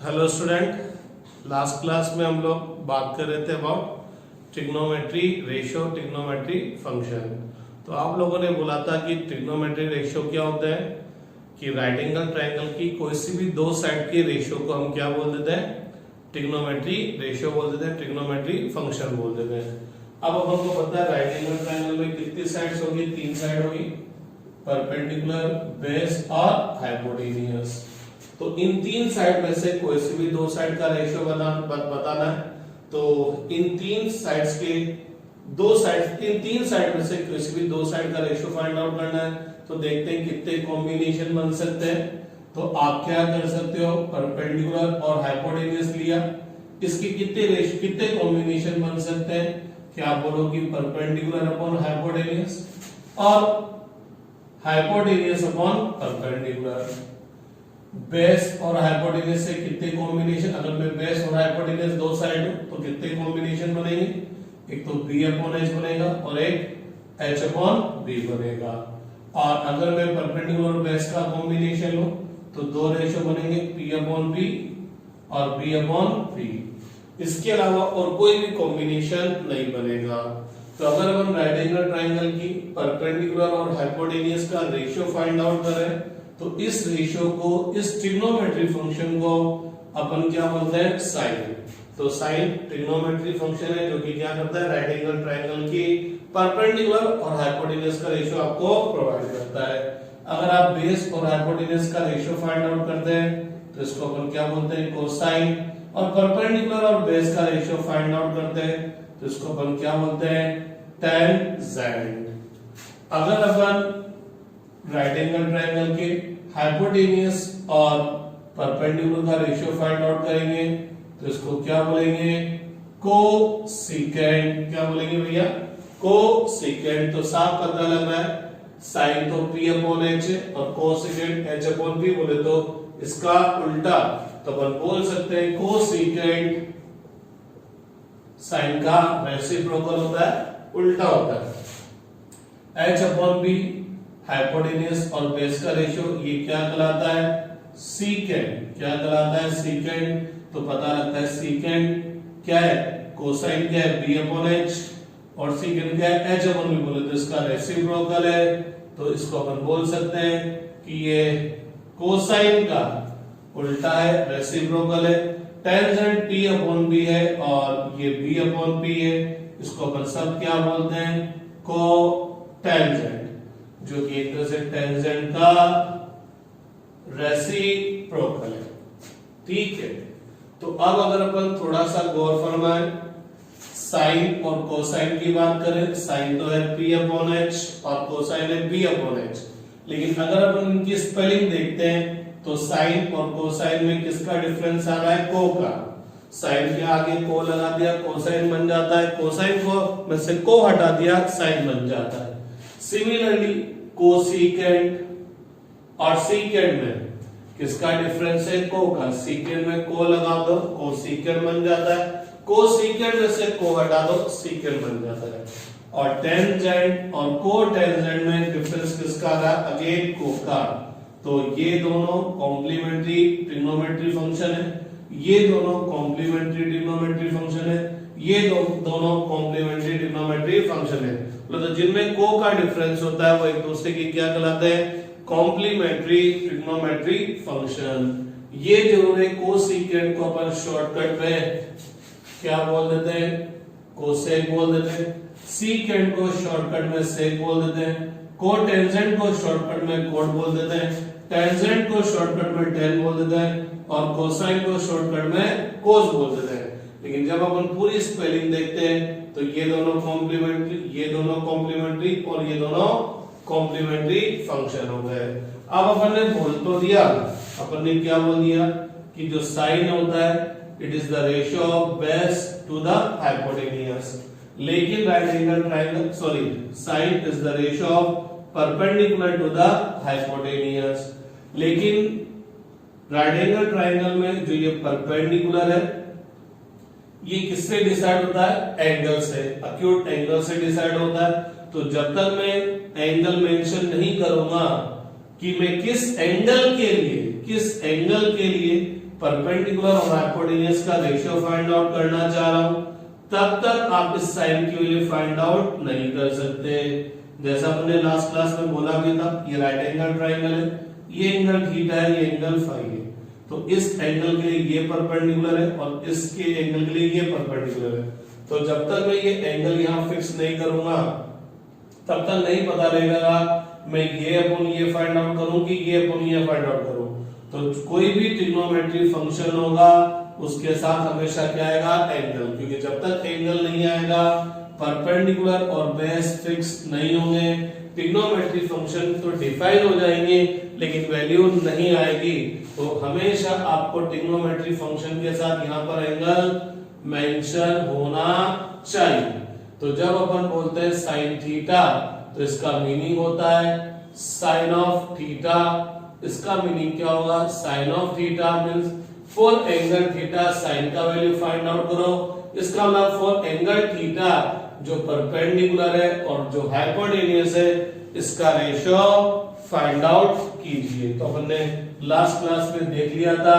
Hello student, last class में हम लोग बात कर रहे थे about trigonometry ratio, trigonometry function. तो आप लोगों ने बोला था कि ट्रिग्नोमेट्री रेशियो क्या होता है कि राइट एंगल ट्रायंगल की कोई सी भी दो साइड के रेशियो को हम क्या बोल देते हैं, ट्रिग्नोमेट्री रेशियो बोल देते हैं, ट्रिग्नोमेट्री फंक्शन बोल देते हैं। अब हमको पता है राइट एंगल ट्रायंगल में कितनी साइड्स होगी, तीन साइड होगी, परपेंडिकुलर, बेस और हाइपोटेन्यूज। तो इन तीन साइड में से कोई सी भी दो साइड का रेशियो बताना है। तो इन तीन साइड्स के इन तीन साइड में से कोई सी भी दो साइड का रेशियो फाइंड आउट करना है। तो देखते हैं कितने कॉम्बिनेशन बन सकते हैं। तो आप क्या कर सकते हो, परपेंडिकुलर और हाइपोटेन्यूज लिया, इसके कितने कॉम्बिनेशन बन सकते हैं। क्या बोलो कि परपेंडिकुलर अपॉन हाइपोटेन्यूज और हाइपोटेन्यूज अपॉन परपेंडिकुलर। बेस और हाइपोटेन्यूज से कितने कॉम्बिनेशन, अगर मैं बेस और हाइपोटेन्यूज दो साइड हूं तो कितने कॉम्बिनेशन बनेंगे, एक तो b अपॉन h बनेगा और एक h अपॉन b बनेगा। और अगर मैं परपेंडिकुलर और बेस का कॉम्बिनेशन लूं तो दो रेशियो बनेंगे, p अपॉन b और b अपॉन p। इसके अलावा और कोई भी कॉम्बिनेशन नहीं बनेगा। तो अगर हम राइट एंगल ट्रायंगल की परपेंडिकुलर और हाइपोटेन्यूज का रेशियो फाइंड आउट करें तो इस रेशियो को, इस ट्रिग्नोमेट्री फंक्शन को अपन क्या बोलते हैं, साइन। तो साइन ट्रिग्नोमेट्री फंक्शन है जो कि क्या करता है, राइट एंगल ट्रायंगल की परपेंडिकुलर और हाइपोटेन्यूज का रेशियो आपको प्रोवाइड करता है। अगर आप बेस और हाइपोटेन्यूज का रेशियो फाइंड आउट करते हैं तो इसको अपन क्या बोलते हैं, कोसाइन। और परपेंडिकुलर और बेस का रेशियो फाइंड आउट करते हैं तो इसको अपन क्या बोलते हैं, टेंजेंट। अगर अपन राइट एंगल ट्रायंगल के हाइपोटेन्यूज और परपेंडिकुलर का रेशियो फाइंड आउट करेंगे तो इसको क्या बोलेंगे, कोसेकेंट। क्या बोलेंगे भैया, कोसेकेंट। तो साफ पता लग रहा है, साइन तो p अपॉन h और कोसेकेंट h अपॉन p बोले तो इसका उल्टा। तो अपन बोल सकते हैं कोसेकेंट साइन का रेसिप्रोकल होता है, उल्टा होता है। h अपॉन b हाइपोटेन्यूज और बेस का रेशियो ये क्या कहलाता है, सीकेंट। क्या कहलाता है, सीकेंट। तो पता लगता है सीकेंट क्या है, कोसाइन क्या है, b अपॉन h और सीकेंट क्या है, h अपॉन b बोले तो इसका रेसिप्रोकल है। तो इसको अपन बोल सकते हैं कि ये कोसाइन का उल्टा है, रेसिप्रोकल है। टेंजेंट p अपॉन b है और ये b अपॉन p है, इसको अपन सब क्या बोलते हैं, कोटेंजेंट, जो कि एक तरह से टेंजेंट का रेसिप्रोकल है। ठीक है। तो अब अगर अपन थोड़ा सा गौर फरमाएं, साइन और कोसाइन की बात करें, साइन तो है p अपॉन h और कोसाइन है b अपॉन h। लेकिन अगर अपन इनकी स्पेलिंग देखते हैं तो साइन और कोसाइन में किसका डिफरेंस आ रहा है, को का। साइन के आगे को लगा दिया, कोसाइन बन जाता है। कोसाइन को में से को हटा दिया, साइन बन जाता है। सिमिलरली कोसेकेंट और सीकेंट में किसका डिफरेंस है, को का। सीकेंट में को लगा दो, कोसेकेंट बन जाता है। कोसेकेंट में से को हटा दो, सीकेंट बन जाता है। और टेंजेंट और कोटेंजेंट में डिफरेंस किसका आ रहा है, अगेन को का। तो ये दोनों कॉम्प्लीमेंट्री ट्रिग्नोमेट्री फंक्शन है, ये दोनों कॉम्प्लीमेंट्री ट्रिग्नोमेट्री फंक्शन है, ये दोनों कॉम्प्लीमेंट्री ट्रिग्नोमेट्री फंक्शन है। मतलब जिनमें को का डिफरेंस होता है वो एक दूसरे की क्या कहलाते हैं, कॉम्प्लीमेंट्री ट्रिग्नोमेट्री फंक्शन। ये जरूर है, कोसेकेंट को अपन शॉर्टकट में क्या बोल देते हैं, कोसेक बोल देते हैं। सीकेंट को शॉर्टकट में सेक बोल देते हैं। कोटेंजेंट को शॉर्टकट में कोट बोल देते हैं। टेंजेंट को शॉर्टकट में टेन बोल देते हैं और कोसाइन को शॉर्टकट में कोस बोल देते हैं। लेकिन जब अपन पूरी स्पेलिंग देखते हैं तो ये दोनों कॉम्प्लीमेंट्री, ये दोनों कॉम्प्लीमेंट्री और ये दोनों कॉम्प्लीमेंट्री फंक्शन हो गए। अब अपन ने बोल तो दिया, अपन ने क्या बोल दिया कि जो साइन होता है it is the ratio of base to the hypotenuse. लेकिन right angle triangle, sorry, sine is the ratio of perpendicular to the hypotenuse. लेकिन राइट एंगल ट्रायंगल में जो ये परपेंडिकुलर है ये किससे डिसाइड होता है, एंगल से, एक्यूट एंगल से डिसाइड होता है। तो जब तक मैं एंगल मेंशन नहीं करूंगा कि मैं किस एंगल के लिए परपेंडिकुलर और हाइपोटेन्यूज का रेशियो फाइंड आउट करना चाह रहा हूं, तब तक आप इस साइन की वैल्यू फाइंड आउट नहीं कर सकते। जैसा हमने लास्ट क्लास में बोला भी था, ये राइट एंगल ट्राइंगल है, ये एंगल थीटा है, ये एंगल फाई है, तो इस एंगल के लिए ये परपेंडिकुलर है और इसके एंगल के लिए ये परपेंडिकुलर है। तो जब तक मैं ये एंगल यहां फिक्स नहीं करूंगा तब तक नहीं पता लगेगा मैं ये अपॉन ये फाइंड आउट करूं कि ये अपॉन ये फाइंड आउट करूं। तो कोई भी ट्रिग्नोमेट्री फंक्शन होगा उसके साथ हमेशा क्या आएगा, एंगल, क्योंकि जब तक एंगल नहीं आएगा, परपेंडिकुलर और बेस फिक्स नहीं होंगे, ट्रिग्नोमेट्री फंक्शन तो डिफाइन हो जाएंगे लेकिन वैल्यू नहीं आएगी। तो हमेशा आपको ट्रिग्नोमेट्री फंक्शन के साथ यहाँ पर एंगल मेंशन होना चाहिए। तो जब अपन बोलते हैं साइन थीटा तो इसका मीनिंग होता है साइन ऑफ थीटा। इसका मीनिंग क्या होगा, sine of theta means for angle theta sine का वैल्यू फाइंड आउट करो। इसका मतलब फॉर एंगल थीटा जो परपेंडिकुलर है और जो हाइपोटेन्यूज है इसका रेशियो फाइंड आउट कीजिए। तो अपन ने लास्ट क्लास में देख लिया था,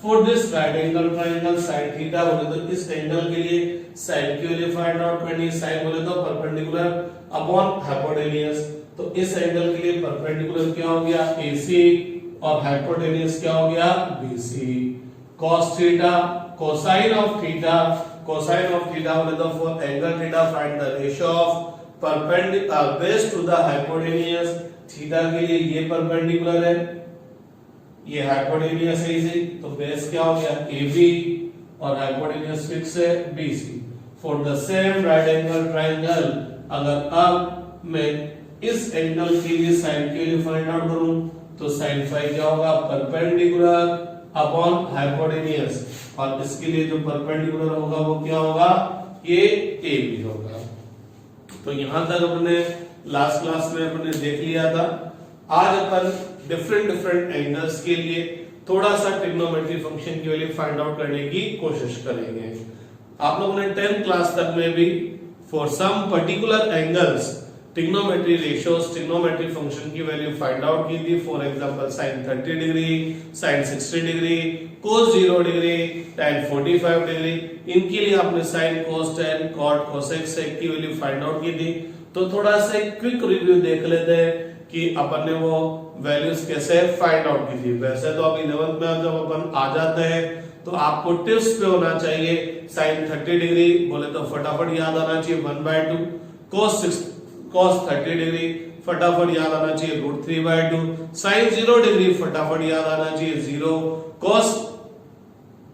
for this right angle triangle sine theta बोले तो इस एंगल के लिए साइन की वैल्यू फाइंड आउट करनी है। साइन बोले तो परपेंडिकुलर अपॉन हाइपोटेन्यूज, तो इस एंगल के लिए परपेंडिकुलर क्या हो गया, AC और हाइपोटेन्यूज क्या हो गया, BC। cos theta cosine of theta, cosine of theta बोले तो for angle theta find the ratio of perpendicular base to the hypotenuse. Theta के लिए ये परपेंडिकुलर है, ये हाइपोटेन्यूज है इसी, तो बेस क्या हो गया AB और हाइपोटेन्यूज फिक्स है BC। For the same right angle triangle अगर अब मैं इस एंगल के लिए साइन के लिए फाइंड आउट करूं तो साइन फाई क्या होगा, परपेंडिकुलर अपॉन हाइपोटेन्यूज, और इसके लिए जो परपेंडिकुलर होगा वो क्या होगा, ये AB होगा। तो यहां तक अपने लास्ट क्लास में अपने देख लिया था। आज अपन डिफरेंट एंगल्स के लिए थोड़ा सा ट्रिग्नोमेट्री फंक्शन की वैल्यू फाइंड आउट करने की कोशिश करेंगे। आप लोगों ने 10th क्लास तक में भी for some particular angles trigonometry ratios trigonometry function की वैल्यू फाइंड आउट की थी। For example sin 30 degree, sin 60 degree, cos 0 degree, tan 45 degree, इनके लिए आपने sin, cos, tan, cot, cosec, sec की वैल्यू फाइंड आउट की थी। तो थोड़ा सा एक क्विक रिव्यू देख लेते हैं कि अपन ने वो वैल्यूज कैसे फाइंड आउट की थी। वैसे तो अब 11th में जब अपन आ जाते हैं तो आपको टिप्स पे होना चाहिए। sin 30 डिग्री बोले तो फटाफट याद आना चाहिए 1/2, cos 30 डिग्री फटाफट याद आना चाहिए √3/2, sin 0 डिग्री फटाफट याद आना चाहिए 0, cos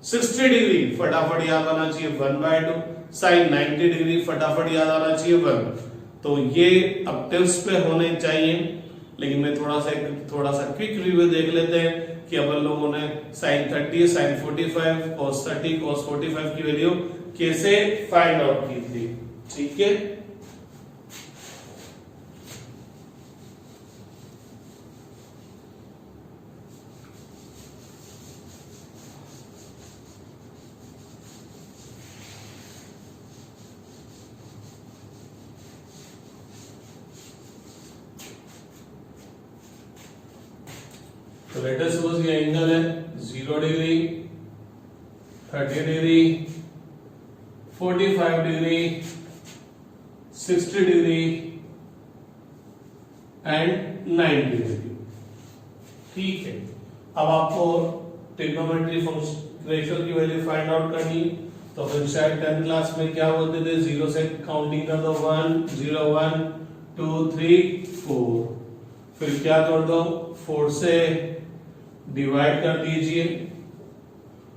60 डिग्री फटाफट याद आना चाहिए 1/2, sin 90 डिग्री फटाफट याद आना चाहिए 1। तो ये अब टिप्स पे होने चाहिए, लेकिन मैं थोड़ा सा क्विक रिव्यू देख लेते हैं कि अपन लोगों ने sin 30, sin 45, cos 30, cos 45 की वैल्यू कैसे फाइंड आउट की थी। ठीक है, तो लेट अस सपोज ये एंगल है 0 degree, 30 degree, 45 degree, 60 degree and 90 degree. ठीक है, अब आपको ट्रिग्नोमेट्री फंक्शन रेशियो की वैल्यू फाइंड आउट करनी। तो फिर शायद 10th क्लास में क्या बोलते थे, 0 से काउंटिंग कर दो 1 0 1 2 3 4, फिर क्या कर दो 4 से डिवाइड कर दीजिए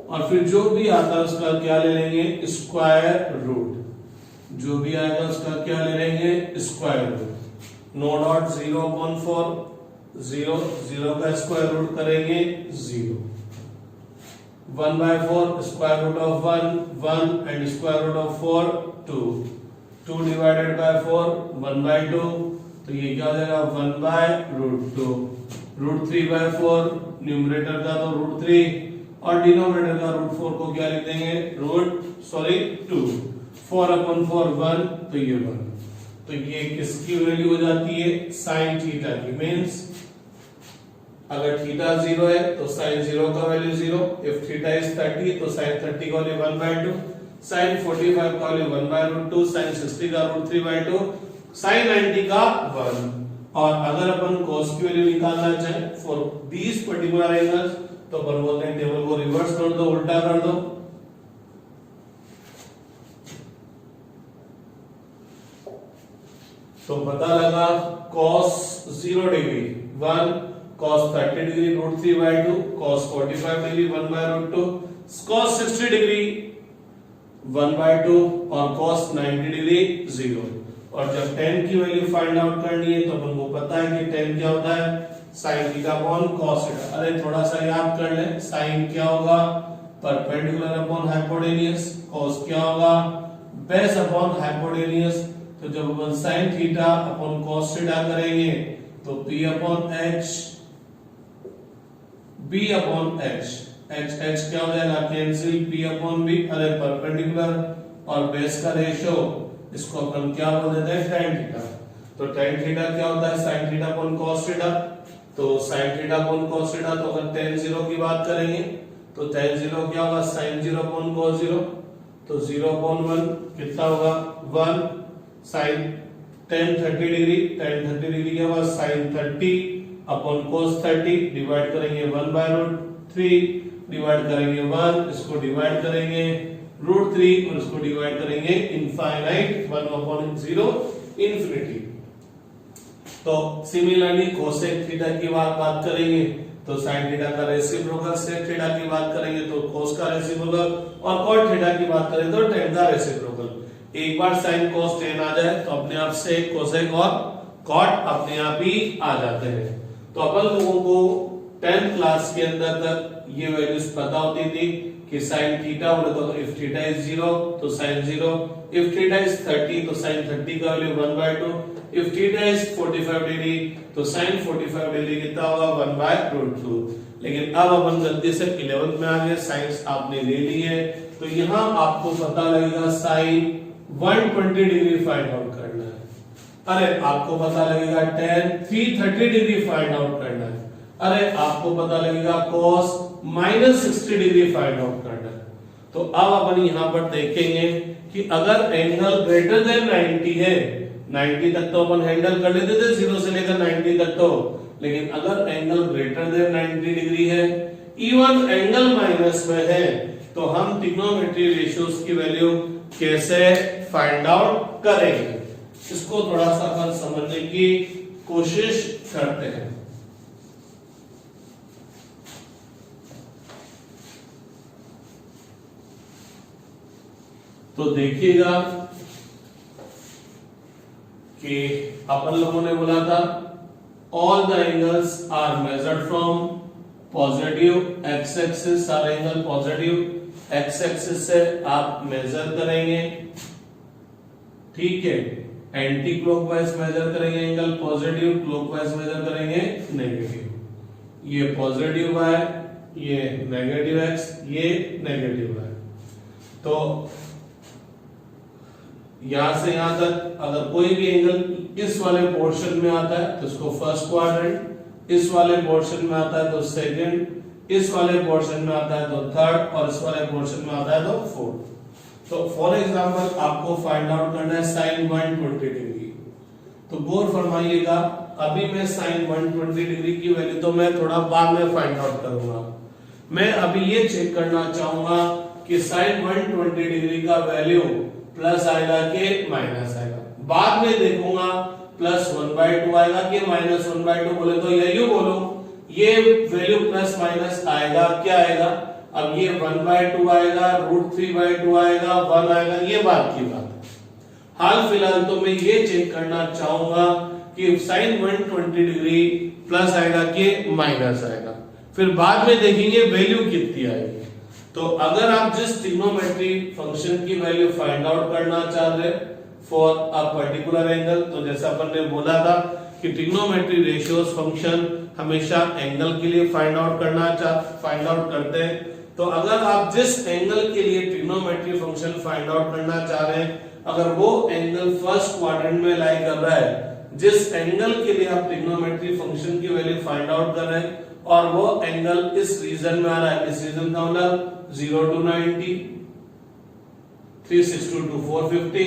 और फिर जो भी आता है उसका क्या ले लेंगे, स्क्वायर रूट। जो भी आएगा उसका क्या ले लेंगे, स्क्वायर रूट। नो डॉट 0/4, 0 का स्क्वायर रूट करेंगे 0। 1/4 square root of 1 and square root of 4 2, 2 divided by 4 1/2, तो ये क्या हो जाएगा 1/√2। √3/4 न्यूमरेटर का तो √3 और डिनोमिनेटर का √4 को क्या लिख देंगे 2। 4/4 1, तो ये 1। तो ये किसकी वैल्यू हो जाती है, sin थीटा की। मींस अगर थीटा 0 है तो साइन 0 का वैल्यू 0, इफ थीटा इज 30 तो साइन 30 का वैल्यू 1/2, साइन 45 का वैल्यू 1/√2, साइन 60 का √3/2, साइन 90 का 1। और अगर अपन cos की वैल्यू निकालना चाहे फॉर दीस पर्टिकुलर एंगल्स तो अपन बोलते हैं टेबल को रिवर्स कर दो, उल्टा कर दो। तो पता लगा cos 0 degree 1, cos 30 degree √3/2, cos 45 degree 1/√2, cos 60 degree 1/2 और cos 90 डिग्री 0। और जब tan की वैल्यू फाइंड आउट करनी है तो अपन को पता है कि tan क्या होता है, sin theta upon cos theta. अरे थोड़ा सा याद कर ले, sin क्या होगा, परपेंडिकुलर अपॉन हाइपोटेन्यूज, cos क्या होगा, बेस अपॉन हाइपोटेन्यूज। तो जब अपन sin theta upon cos theta करेंगे तो p upon h, b upon h, h क्या हो जाएगा कैंसिल, p अपॉन b। अरे परपेंडिकुलर और बेस का रेशियो इसको अपन क्या बोल देते हैं, tan थीटा। तो tan थीटा क्या होता है, sin theta upon cos theta. तो sin theta upon cos theta, तो अगर tan 0 की बात करेंगे तो tan 0 क्या होगा, sin 0 अपॉन cos 0। तो 0 अपॉन 1 कितना होगा 1, sin tan 30 degree, tan 30 degree क्या होगा sin 30 अपॉन cos 30, डिवाइड करेंगे 1/√3, डिवाइड करेंगे 1, इसको डिवाइड करेंगे √3 और इसको डिवाइड करेंगे इनफाइनाइट 1/0 इंफिनिटी। तो सिमिलरली कोसेक थीटा की बात करेंगे तो sin थीटा का रेसिप्रोकल, सेक थीटा की बात करेंगे तो cos का रेसिप्रोकल, और cot थीटा की बात करें तो tan का रेसिप्रोकल। एक बार sin cos tan आ जाए तो अपने आप से कोसेक और cot अपने आप ही आ जाते हैं। तो अपन लोगों को 10th क्लास के अंदर तक ये वैल्यूज पता होती थी कि sin थीटा बोले तो if थीटा इज 0 तो sin 0, if थीटा इज 30 तो sin 30 का value 1/2, if theta is 45 degree तो sin 45 डिग्री कितना होगा 1/√2। लेकिन अब अपन जल्दी से 11th में आ गए, साइंस आपने ले ली है तो यहाँ आपको पता लगेगा sin 120 डिग्री फाइंड आउट करना है। अरे आपको पता लगेगा tan 330 डिग्री फाइंड आउट करना है। अरे आपको पता लगेगा cos -60 डिग्री फाइंड आउट करना है। तो अब अपन यहां पर देखेंगे कि अगर एंगल ग्रेटर देन 90 है, 90 तक तो अपन हैंडल कर लेते थे 0 से लेकर 90 तक तो, लेकिन अगर एंगल ग्रेटर देन 90 डिग्री है, इवन एंगल माइनस में है, तो हम ट्रिग्नोमेट्री रेशियोज की वैल्यू कैसे फाइंड आउट करेंगे, इसको थोड़ा सा अपन समझने की कोशिश करते हैं। तो देखिएगा कि अपन लोगों ने बोला था all the angles are measured from positive X axis, सारे एंगल पॉजिटिव एक्स एक्सिस से आप मेजर करेंगे, ठीक है। एंटी क्लॉकवाइज मेजर करेंगे एंगल पॉजिटिव, क्लॉकवाइज मेजर करेंगे नेगेटिव। ये पॉजिटिव है, ये नेगेटिव एक्स, ये नेगेटिव है। तो यहां से यहां तक अगर कोई भी एंगल इस वाले पोर्शन में आता है तो इसको फर्स्ट क्वाड्रेंट, इस वाले पोर्शन में आता है तो सेकंड, इस वाले पोर्शन में आता है तो थर्ड, और इस वाले पोर्शन में आता है तो फोर्थ। तो फॉर एग्जांपल आपको फाइंड आउट करना है sin 120 डिग्री। तो गौर फरमाइएगा, अभी मैं sin 120 डिग्री की वैल्यू तो मैं थोड़ा बाद में फाइंड आउट करूंगा। मैं अभी ये चेक करना चाहूंगा कि sin 120 डिग्री का वैल्यू प्लस आएगा कि माइनस आएगा। बाद में देखूंगा प्लस 1/2 आएगा कि माइनस 1/2, बोले तो यही बोलो ये वैल्यू प्लस माइनस आएगा, क्या आएगा, अब ये 1/2 आएगा, √3/2 आएगा, 1 आएगा, ये बात की बात है। हाल फिलहाल तो मैं ये चेक करना चाहूंगा कि sin 120 डिग्री प्लस आएगा कि माइनस आएगा, फिर बाद में देखेंगे वैल्यू कितनी आएगी। तो अगर आप जिस ट्रिग्नोमेट्री फंक्शन की वैल्यू फाइंड आउट करना चाह रहे फॉर अ पर्टिकुलर एंगल, तो जैसा अपन ने बोला था कि ट्रिग्नोमेट्री रेशियोज फंक्शन हमेशा एंगल के लिए फाइंड आउट करते हैं। तो अगर आप जिस एंगल के लिए ट्रिग्नोमेट्री फंक्शन फाइंड आउट करना चाह रहे हैं, अगर वो एंगल फर्स्ट क्वाड्रेंट में लाई कर रहा है, जिस एंगल के लिए आप ट्रिग्नोमेट्री फंक्शन की वैल्यू फाइंड आउट कर रहे हैं और वो एंगल इस रीजन में आ रहा है। इस रीजन का मतलब 0 to 90, 360 to 450,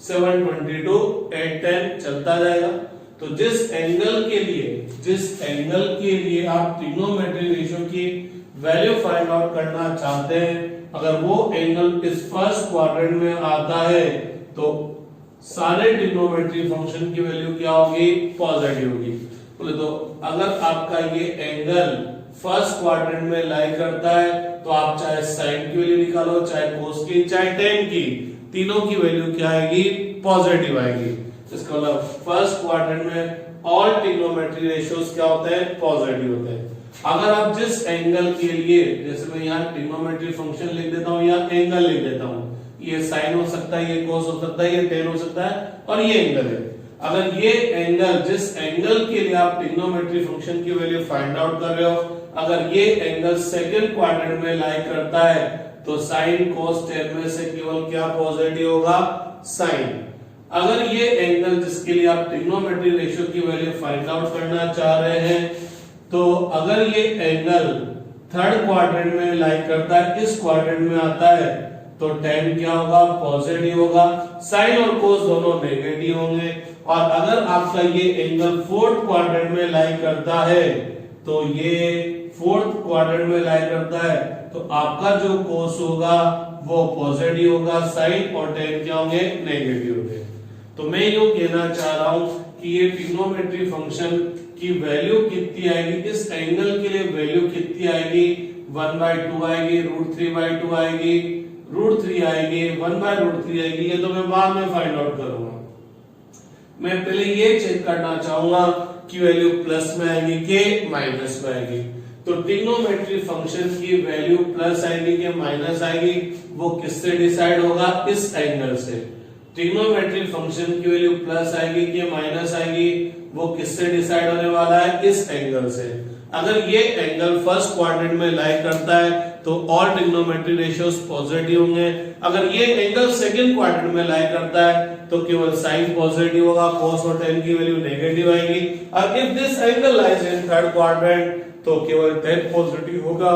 720 to 810 चलता जाएगा। तो जिस एंगल के लिए आप ट्रिग्नोमेट्री रेशियो की वैल्यू फाइंड आउट करना चाहते हैं, अगर वो एंगल इस फर्स्ट क्वाड्रेंट में आता है तो सारे ट्रिग्नोमेट्री फंक्शन की वैल्यू क्या होगी? पॉजिटिव होगी। बोले तो अगर आपका ये एंगल फर्स्ट क्वाड्रेंट में लाई करता है तो आप चाहे साइन की वैल्यू निकालो, चाहे कोस की, चाहे टेन की, तीनों की वैल्यू क्या आएगी? पॉजिटिव आएगी। इसका मतलब फर्स्ट क्वाड्रेंट में ऑल ट्रिग्नोमेट्री रेशियोज क्या होते हैं? पॉजिटिव होते हैं। अगर आप जिस एंगल के लिए, जैसे मैं यहाँ ट्रिग्नोमेट्री फंक्शन लिख देता हूँ या एंगल लिख देता हूँ, ये साइन हो सकता है, ये कोस हो सकता है, ये टेन हो सकता है और ये एंगल है। अगर ये एंगल, जिस एंगल के लिए आप ट्रिग्नोमेट्री फंक्शन की वैल्यू फाइंड आउट कर रहे हो, अगर ये एंगल सेकंड क्वाड्रेंट में लाई करता है तो साइन कोस टेन में से केवल क्या पॉजिटिव होगा? साइन। अगर ये एंगल जिसके लिए आप ट्रिग्नोमेट्री रेशियो की वैल्यू फाइंड आउट करना चाह रहे हैं, तो अगर ये एंगल थर्ड क्वाड्रेंट में लाई करता है, इस क्वाड्रेंट में आता है, तो tan क्या होगा? पॉजिटिव होगा। साइन और कोस दोनों नेगेटिव होंगे। और अगर आपका ये एंगल फोर्थ क्वाड्रेंट में लाई करता है, तो ये फोर्थ क्वाड्रेंट में लाई करता है, तो आपका जो कोस होगा वो पॉजिटिव होगा, साइन और tan क्या होंगे? नेगेटिव होंगे। तो मैं यूं कहना चाह रहा हूं कि ये ट्रिग्नोमेट्री फंक्शन की वैल्यू कितनी आएगी? इस एंगल के लिए वैल्यू कितनी आएगी? 1/2 आएगी, √3/2 आएगी, √3 आएगी, 1/√3 आएगी। ये तो मैं बाद में फाइंड आउट करूंगा। मैं पहले ये चेक करना चाहूंगा कि वैल्यू प्लस में आएगी कि माइनस में आएगी। तो ट्रिग्नोमेट्री फंक्शन की वैल्यू प्लस आएगी कि माइनस आएगी, वो किससे डिसाइड होगा? इस एंगल से। ट्रिग्नोमेट्री फंक्शन की वैल्यू प्लस आएगी कि माइनस आएगी, वो किससे डिसाइड होने वाला है? इस एंगल से। अगर ये एंगल फर्स्ट क्वाड्रेंट में लाई करता है तो ऑल ट्रिग्नोमेट्री रेशियोज पॉजिटिव होंगे। अगर ये एंगल सेकंड क्वाड्रेंट में लाई करता है तो केवल साइन पॉजिटिव होगा, कोस और टेन की वैल्यू नेगेटिव आएगी। और if this angle lies in third quadrant तो केवल टेन पॉजिटिव होगा,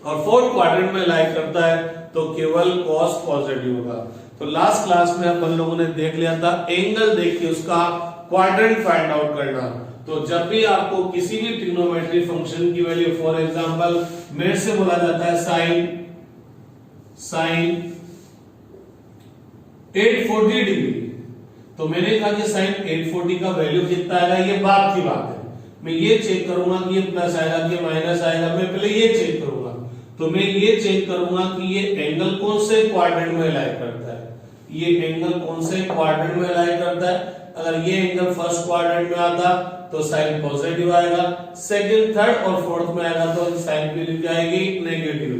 और फोर्थ क्वाड्रेंट में लाई करता है तो केवल कॉस पॉजिटिव होगा। तो लास्ट क्लास में अपन लोगों ने देख लिया था एंगल देख के उसका क्वाड्रेंट फाइंड आउट करना। तो जब भी आपको किसी भी ट्रिग्नोमेट्री फंक्शन की वैल्यू, फॉर एग्जांपल मेरे से बोला जाता है साइन 840 डिग्री, तो मैंने कहा कि साइन 840 का वैल्यू कितना आएगा? ये बाद की बात है। मैं ये चेक करूंगा कि ये प्लस आएगा कि माइनस आएगा, मैं पहले ये चेक करूंगा। तो मैं ये चेक करूंगा कि ये एंगल कौन से क्वाड्रेंट में लाई करता है, ये एंगल कौन से क्वाड्रेंट में लाई करता है। अगर ये एंगल फर्स्ट क्वाड्रेंट में आता तो साइन पॉजिटिव आएगा, सेकंड, थर्ड और फोर्थ में आएगा तो साइन की वैल्यू क्या आएगी? नेगेटिव।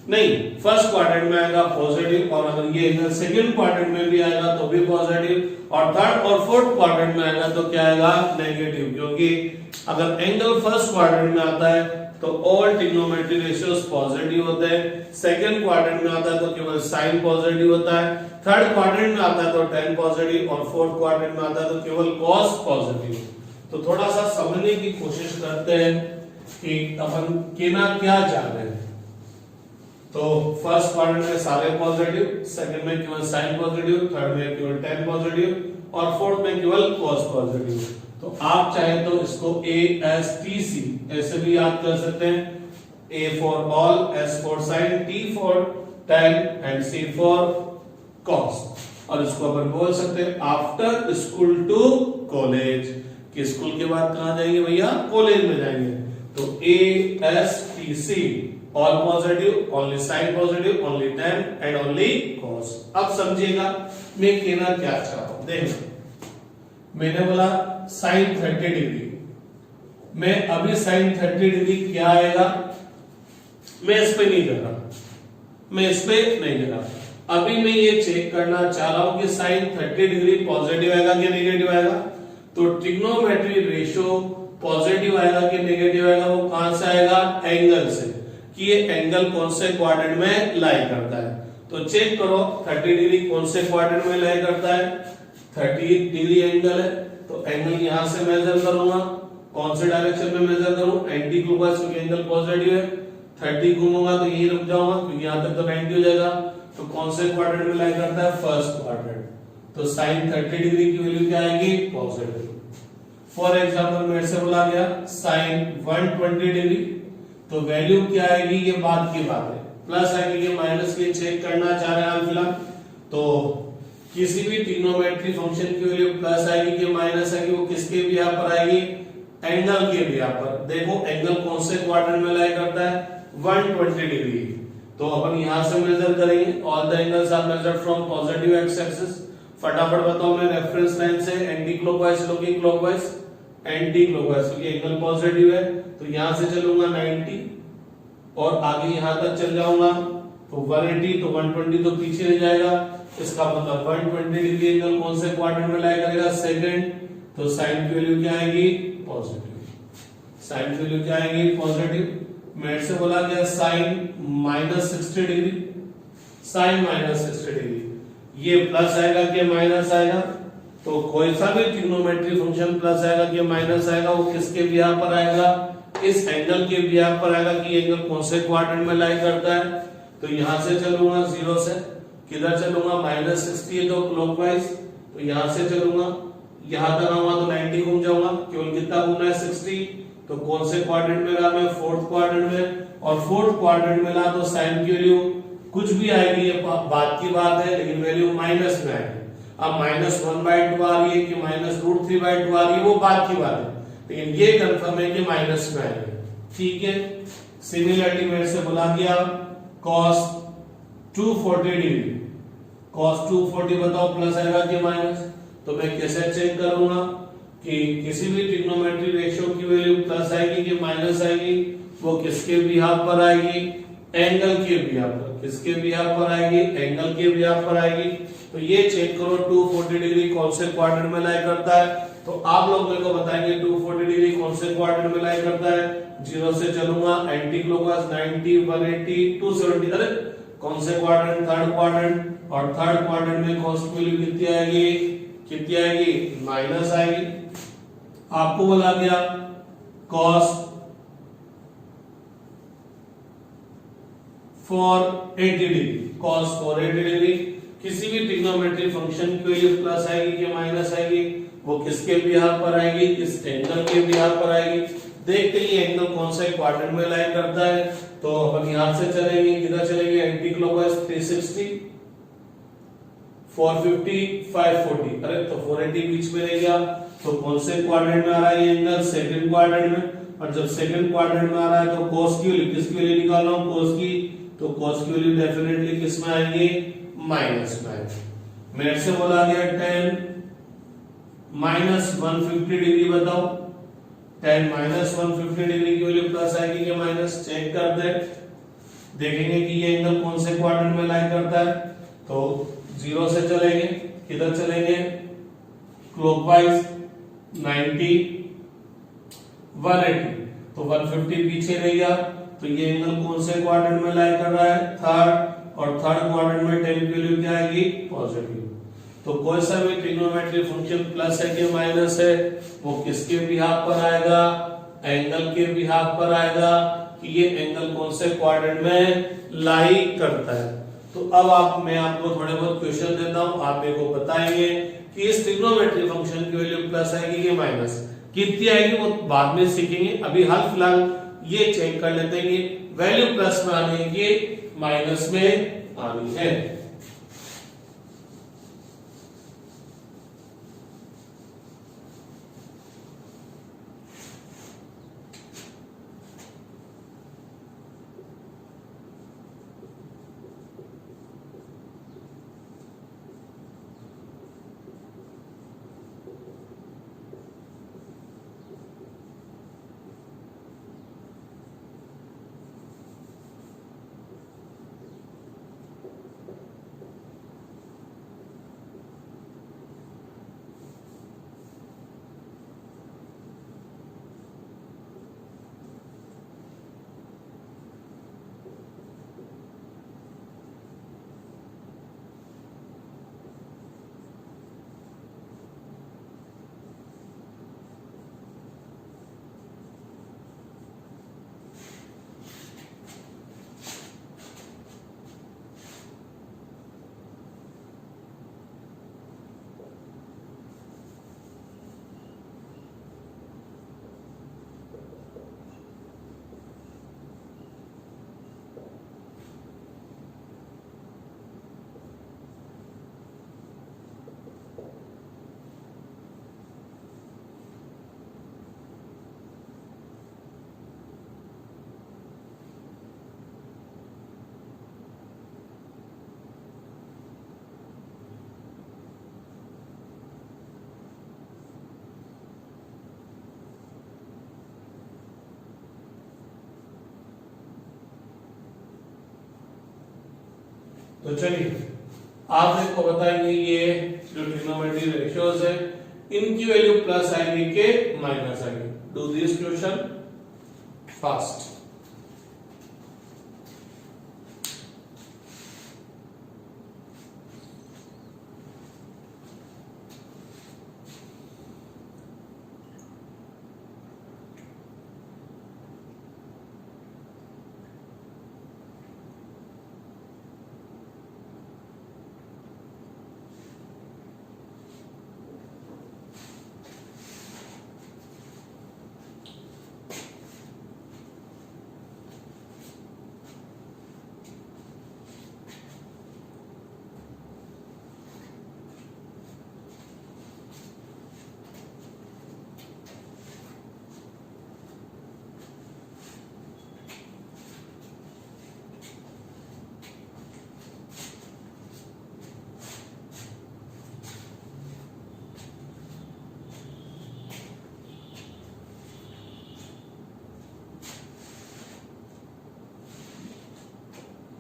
नहीं, फर्स्ट क्वाड्रेंट में आएगा पॉजिटिव, और अगर ये एंगल सेकंड क्वाड्रेंट में भी आएगा तो भी पॉजिटिव, और थर्ड और फोर्थ क्वाड्रेंट में आएगा तो क्या आएगा? नेगेटिव। क्योंकि अगर एंगल फर्स्ट क्वाड्रेंट में आता है तो ऑल ट्रिग्नोमेट्री रेशियोज पॉजिटिव होते हैं, सेकंड क्वाड्रेंट में आता है तो केवल साइन पॉजिटिव होता है, थर्ड क्वाड्रेंट में आता है तो tan पॉजिटिव, और फोर्थ क्वाड्रेंट में आता है तो केवल cos पॉजिटिव। तो थोड़ा सा समझने की कोशिश करते हैं कि अपन कहना क्या चाह रहे हैं। तो फर्स्ट क्वाड्रेंट में सारे पॉजिटिव, सेकंड में केवल साइन पॉजिटिव, थर्ड में केवल tan पॉजिटिव और फोर्थ में केवल cos पॉजिटिव। तो आप चाहे तो इसको ASTC ऐसे भी याद कर सकते हैं, A for all, S for sin, T for tan and C for cos। और इसको अपन बोल सकते हैं आफ्टर स्कूल टू कॉलेज, कि स्कूल के बाद कहां जाएंगे भैया? कॉलेज में जाएंगे। तो ASTC all positive, only sine positive, only tan and only cos। अब समझिएगा मैं कहना क्या चाह रहा हूं। देखो मैंने बोला साइन 30 डिग्री, मैं अभी साइन 30 डिग्री क्या आएगा मैं इस पे नहीं कर रहा, मैं इस पे नहीं कर रहा। अभी मैं ये चेक करना चाह रहा हूं कि साइन 30 डिग्री पॉजिटिव आएगा कि नेगेटिव आएगा। तो ट्रिग्नोमेट्री रेशियो पॉजिटिव आएगा कि नेगेटिव आएगा, वो कहां से आएगा? एंगल से, कि ये एंगल कौन से क्वाड्रेंट में लाई करता है। तो चेक करो 30 डिग्री कौन से क्वाड्रेंट में लाई करता है? 30 डिग्री एंगल है, तो एंगल यहां से मेजर करूंगा कौन से डायरेक्शन में मेजर करूं, एंटी क्लॉकवाइज, क्योंकि एंगल पॉजिटिव है। 30 घूमूंगा तो यही रुक जाऊंगा क्योंकि यहां तक तो 90 हो जाएगा। तो कौन से क्वाड्रेंट में लाई करता है, फर्स्ट क्वाड्रेंट। तो sin 30 डिग्री की वैल्यू क्या आएगी, पॉजिटिव। फॉर एग्जांपल मेरे से बोला गया sin 120 डिग्री, तो वैल्यू क्या आएगी, ये बाद की बात है, प्लस आएगी कि माइनस की चेक करना चाह रहे हैं फिलहाल। तो किसी भी ट्रिग्नोमेट्री फंक्शन की वैल्यू प्लस आएगी कि माइनस आएगी, वो किसके भी यहां पर आएगी, एंगल के भी यहां पर। देखो एंगल कौन से क्वाड्रेंट में लाई करता है, 120 डिग्री। तो अपन यहां से मेजर करेंगे, all the angles are measured from positive X axis. फटाफट बताओ मैं रेफरेंस लाइन से anti clockwise looking clockwise, anti clockwise क्योंकि एंगल पॉजिटिव है, तो यहां से चलूंगा 90 और आगे यहां तक चल जाऊंगा तो 180, तो 120 तो पीछे रह जाएगा। इसका मतलब 120 डिग्री एंगल कौन से क्वाड्रेंट में लाई करेगा, सेकंड। तो साइन की वैल्यू क्या आएगी, पॉजिटिव। साइन की वैल्यू क्या आएगी, पॉजिटिव। मेरे से बोला गया साइन -60 डिग्री, साइन -60 डिग्री, ये प्लस आएगा कि माइनस आएगा, तो कोई सा भी ट्रिग्नोमेट्री फंक्शन प्लस आएगा कि माइनस आएगा, वो किसके बिहाफ पर आएगा, इस एंगल के बिहाफ पर आएगा कि एंगल कौन से क्वाड्रेंट में लाई करता है। तो यहां से चलूंगा 0 से, किधर चलूंगा, -60 है तो क्लॉकवाइज, तो यहां से चलूंगा, यहां तक आऊंगा तो 90 घूम जाऊंगा, केवल कितना घूमना है, 60। तो कौन से क्वाड्रेंट में ला, मैं फोर्थ क्वाड्रेंट में, और फोर्थ क्वाड्रेंट में ला तो साइन की वैल्यू कुछ भी आएगी, ये बात की बात है, लेकिन वैल्यू माइनस में आएगी। अब -1/2 आ रही है कि -√3/2 आ रही है, वो बात की बात है, लेकिन ये कंफर्म है कि माइनस में आएगी। ठीक है। सिमिलरली मेरे से बोला गया cos 240 डिग्री, cos 240 बताओ प्लस आएगा कि माइनस। तो मैं कैसे चेक करूंगा कि किसी भी ट्रिग्नोमेट्री रेशियो की वैल्यू प्लस आएगी कि माइनस आएगी, वो किसके बिहाफ पर आएगी, एंगल के बिहाफ पर। किसके बिहाफ पर आएगी, एंगल के बिहाफ पर आएगी। तो ये चेक करो 240 डिग्री कौन से क्वाड्रेंट में लाई करता है। तो आप लोग मेरे को बताएंगे 240 डिग्री कौन से क्वाड्रेंट में लाई करता है। 0 से चलूंगा, एंटी क्लॉकवाइज 90, 180, 270, अरे कौन से क्वाड्रेंट, थर्ड क्वाड्रेंट, और थर्ड क्वाड्रेंट में कॉस की वैल्यू कितनी आएगी, कितनी आएगी, माइनस आएगी। आपको बोला गया cos 480 डिग्री, cos 480 डिग्री, किसी भी ट्रिग्नोमेट्री फंक्शन की वैल्यू प्लस आएगी कि माइनस आएगी, वो किसके बिहाफ पर आएगी, इस एंगल के बिहाफ पर आएगी। देखते ही एंगल कौन से क्वाड्रेंट में लाई करता है। तो अपन यहां से चलेंगे, किधर चलेंगे, एंटी क्लॉकवाइज 360, 450, 540, अरे तो 480 बीच में रह गया, तो कौन से क्वाड्रेंट में आ रहा है ये एंगल, सेकंड क्वाड्रेंट में। और जब सेकंड क्वाड्रेंट में आ रहा है तो cos की वैल्यू, किसकी वैल्यू निकाल रहा हूं, cos की, तो cos की वैल्यू डेफिनेटली किस में आएगी, माइनस में आएगी। मेरे से बोला गया tan -150 डिग्री, बताओ tan -150 डिग्री की वैल्यू प्लस आएगी कि माइनस, चेक कर दे, देखेंगे कि ये एंगल कौन से क्वाड्रेंट में लाई करता है। तो 0 से चलेंगे, किधर चलेंगे, क्लॉकवाइज 90, 180, तो 150 पीछे रह गया, तो ये एंगल कौन से क्वाड्रेंट में लाई कर रहा है, थर्ड, और थर्ड क्वाड्रेंट में tan की वैल्यू क्या आएगी, पॉजिटिव। तो कोई सा भी ट्रिग्नोमेट्री फंक्शन प्लस है कि माइनस है, वो किसके बिहाफ पर आएगा, एंगल के बिहाफ पर आएगा कि ये एंगल कौन से क्वाड्रेंट में लाई करता है। तो अब मैं आपको थोड़े बहुत क्वेश्चन देता हूं, आप मेरे को बताएंगे कि इस ट्रिग्नोमेट्री फंक्शन की वैल्यू प्लस आएगी कि माइनस, कितनी आएगी वो बाद में सीखेंगे। अभी हाल फिलहाल ये चेक कर लेते हैं कि वैल्यू प्लस में आनी है कि माइनस में आनी है। तो चलिए आप देखो बताएंगे ये जो ट्रिग्नोमेट्री रेशियोज है इनकी वैल्यू प्लस आएगी के माइनस आएगी। Do this question fast.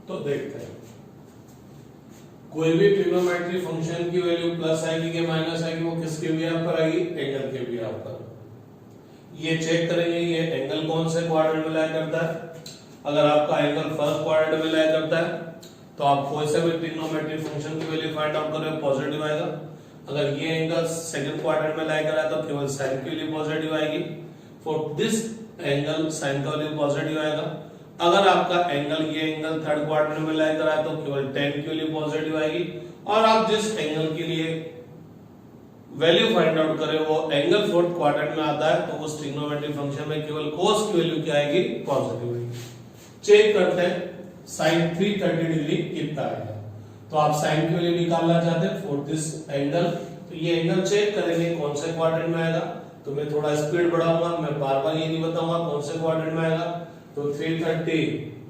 तो देखते हैं कोई भी ट्रिग्नोमेट्री फंक्शन की वैल्यू प्लस आएगी कि माइनस आएगी, वो किसके बिहाफ पर आएगी? एंगल के बिहाफ पर। ये चेक करेंगे ये एंगल कौन से क्वाड्रेंट में लाया करता है। अगर आपका एंगल फर्स्ट क्वाड्रेंट में लाया करता है तो आप कोई से भी ट्रिग्नोमेट्री फंक्शन की वैल्यू फाइंड आउट करें पॉजिटिव आएगा। अगर ये एंगल सेकंड क्वाड्रेंट में लाया करा तो केवल साइन की वैल्यू पॉजिटिव आएगी। फॉर दिस एंगल साइन का वैल्यू पॉजिटिव आएगा। अगर आपका एंगल ये एंगल थर्ड क्वाड्रेंट में लाया करा तो केवल tan की वैल्यू पॉजिटिव आएगी। और आप जिस एंगल के लिए वैल्यू फाइंड आउट करें वो एंगल फोर्थ क्वाड्रेंट में आता है तो उस ट्रिग्नोमेट्री फंक्शन में केवल cos की वैल्यू क्या आएगी? पॉजिटिव आएगी। चेक करते हैं sin 330 डिग्री कितना आएगा। तो आप sin की वैल्यू निकालना चाहते हैं फॉर दिस एंगल, तो ये एंगल चेक करेंगे कौन से क्वाड्रेंट में आएगा। तो मैं थोड़ा स्पीड बढ़ाऊंगा, मैं बार बार ये नहीं बताऊंगा कौन से क्वाड्रेंट में आएगा। तो 330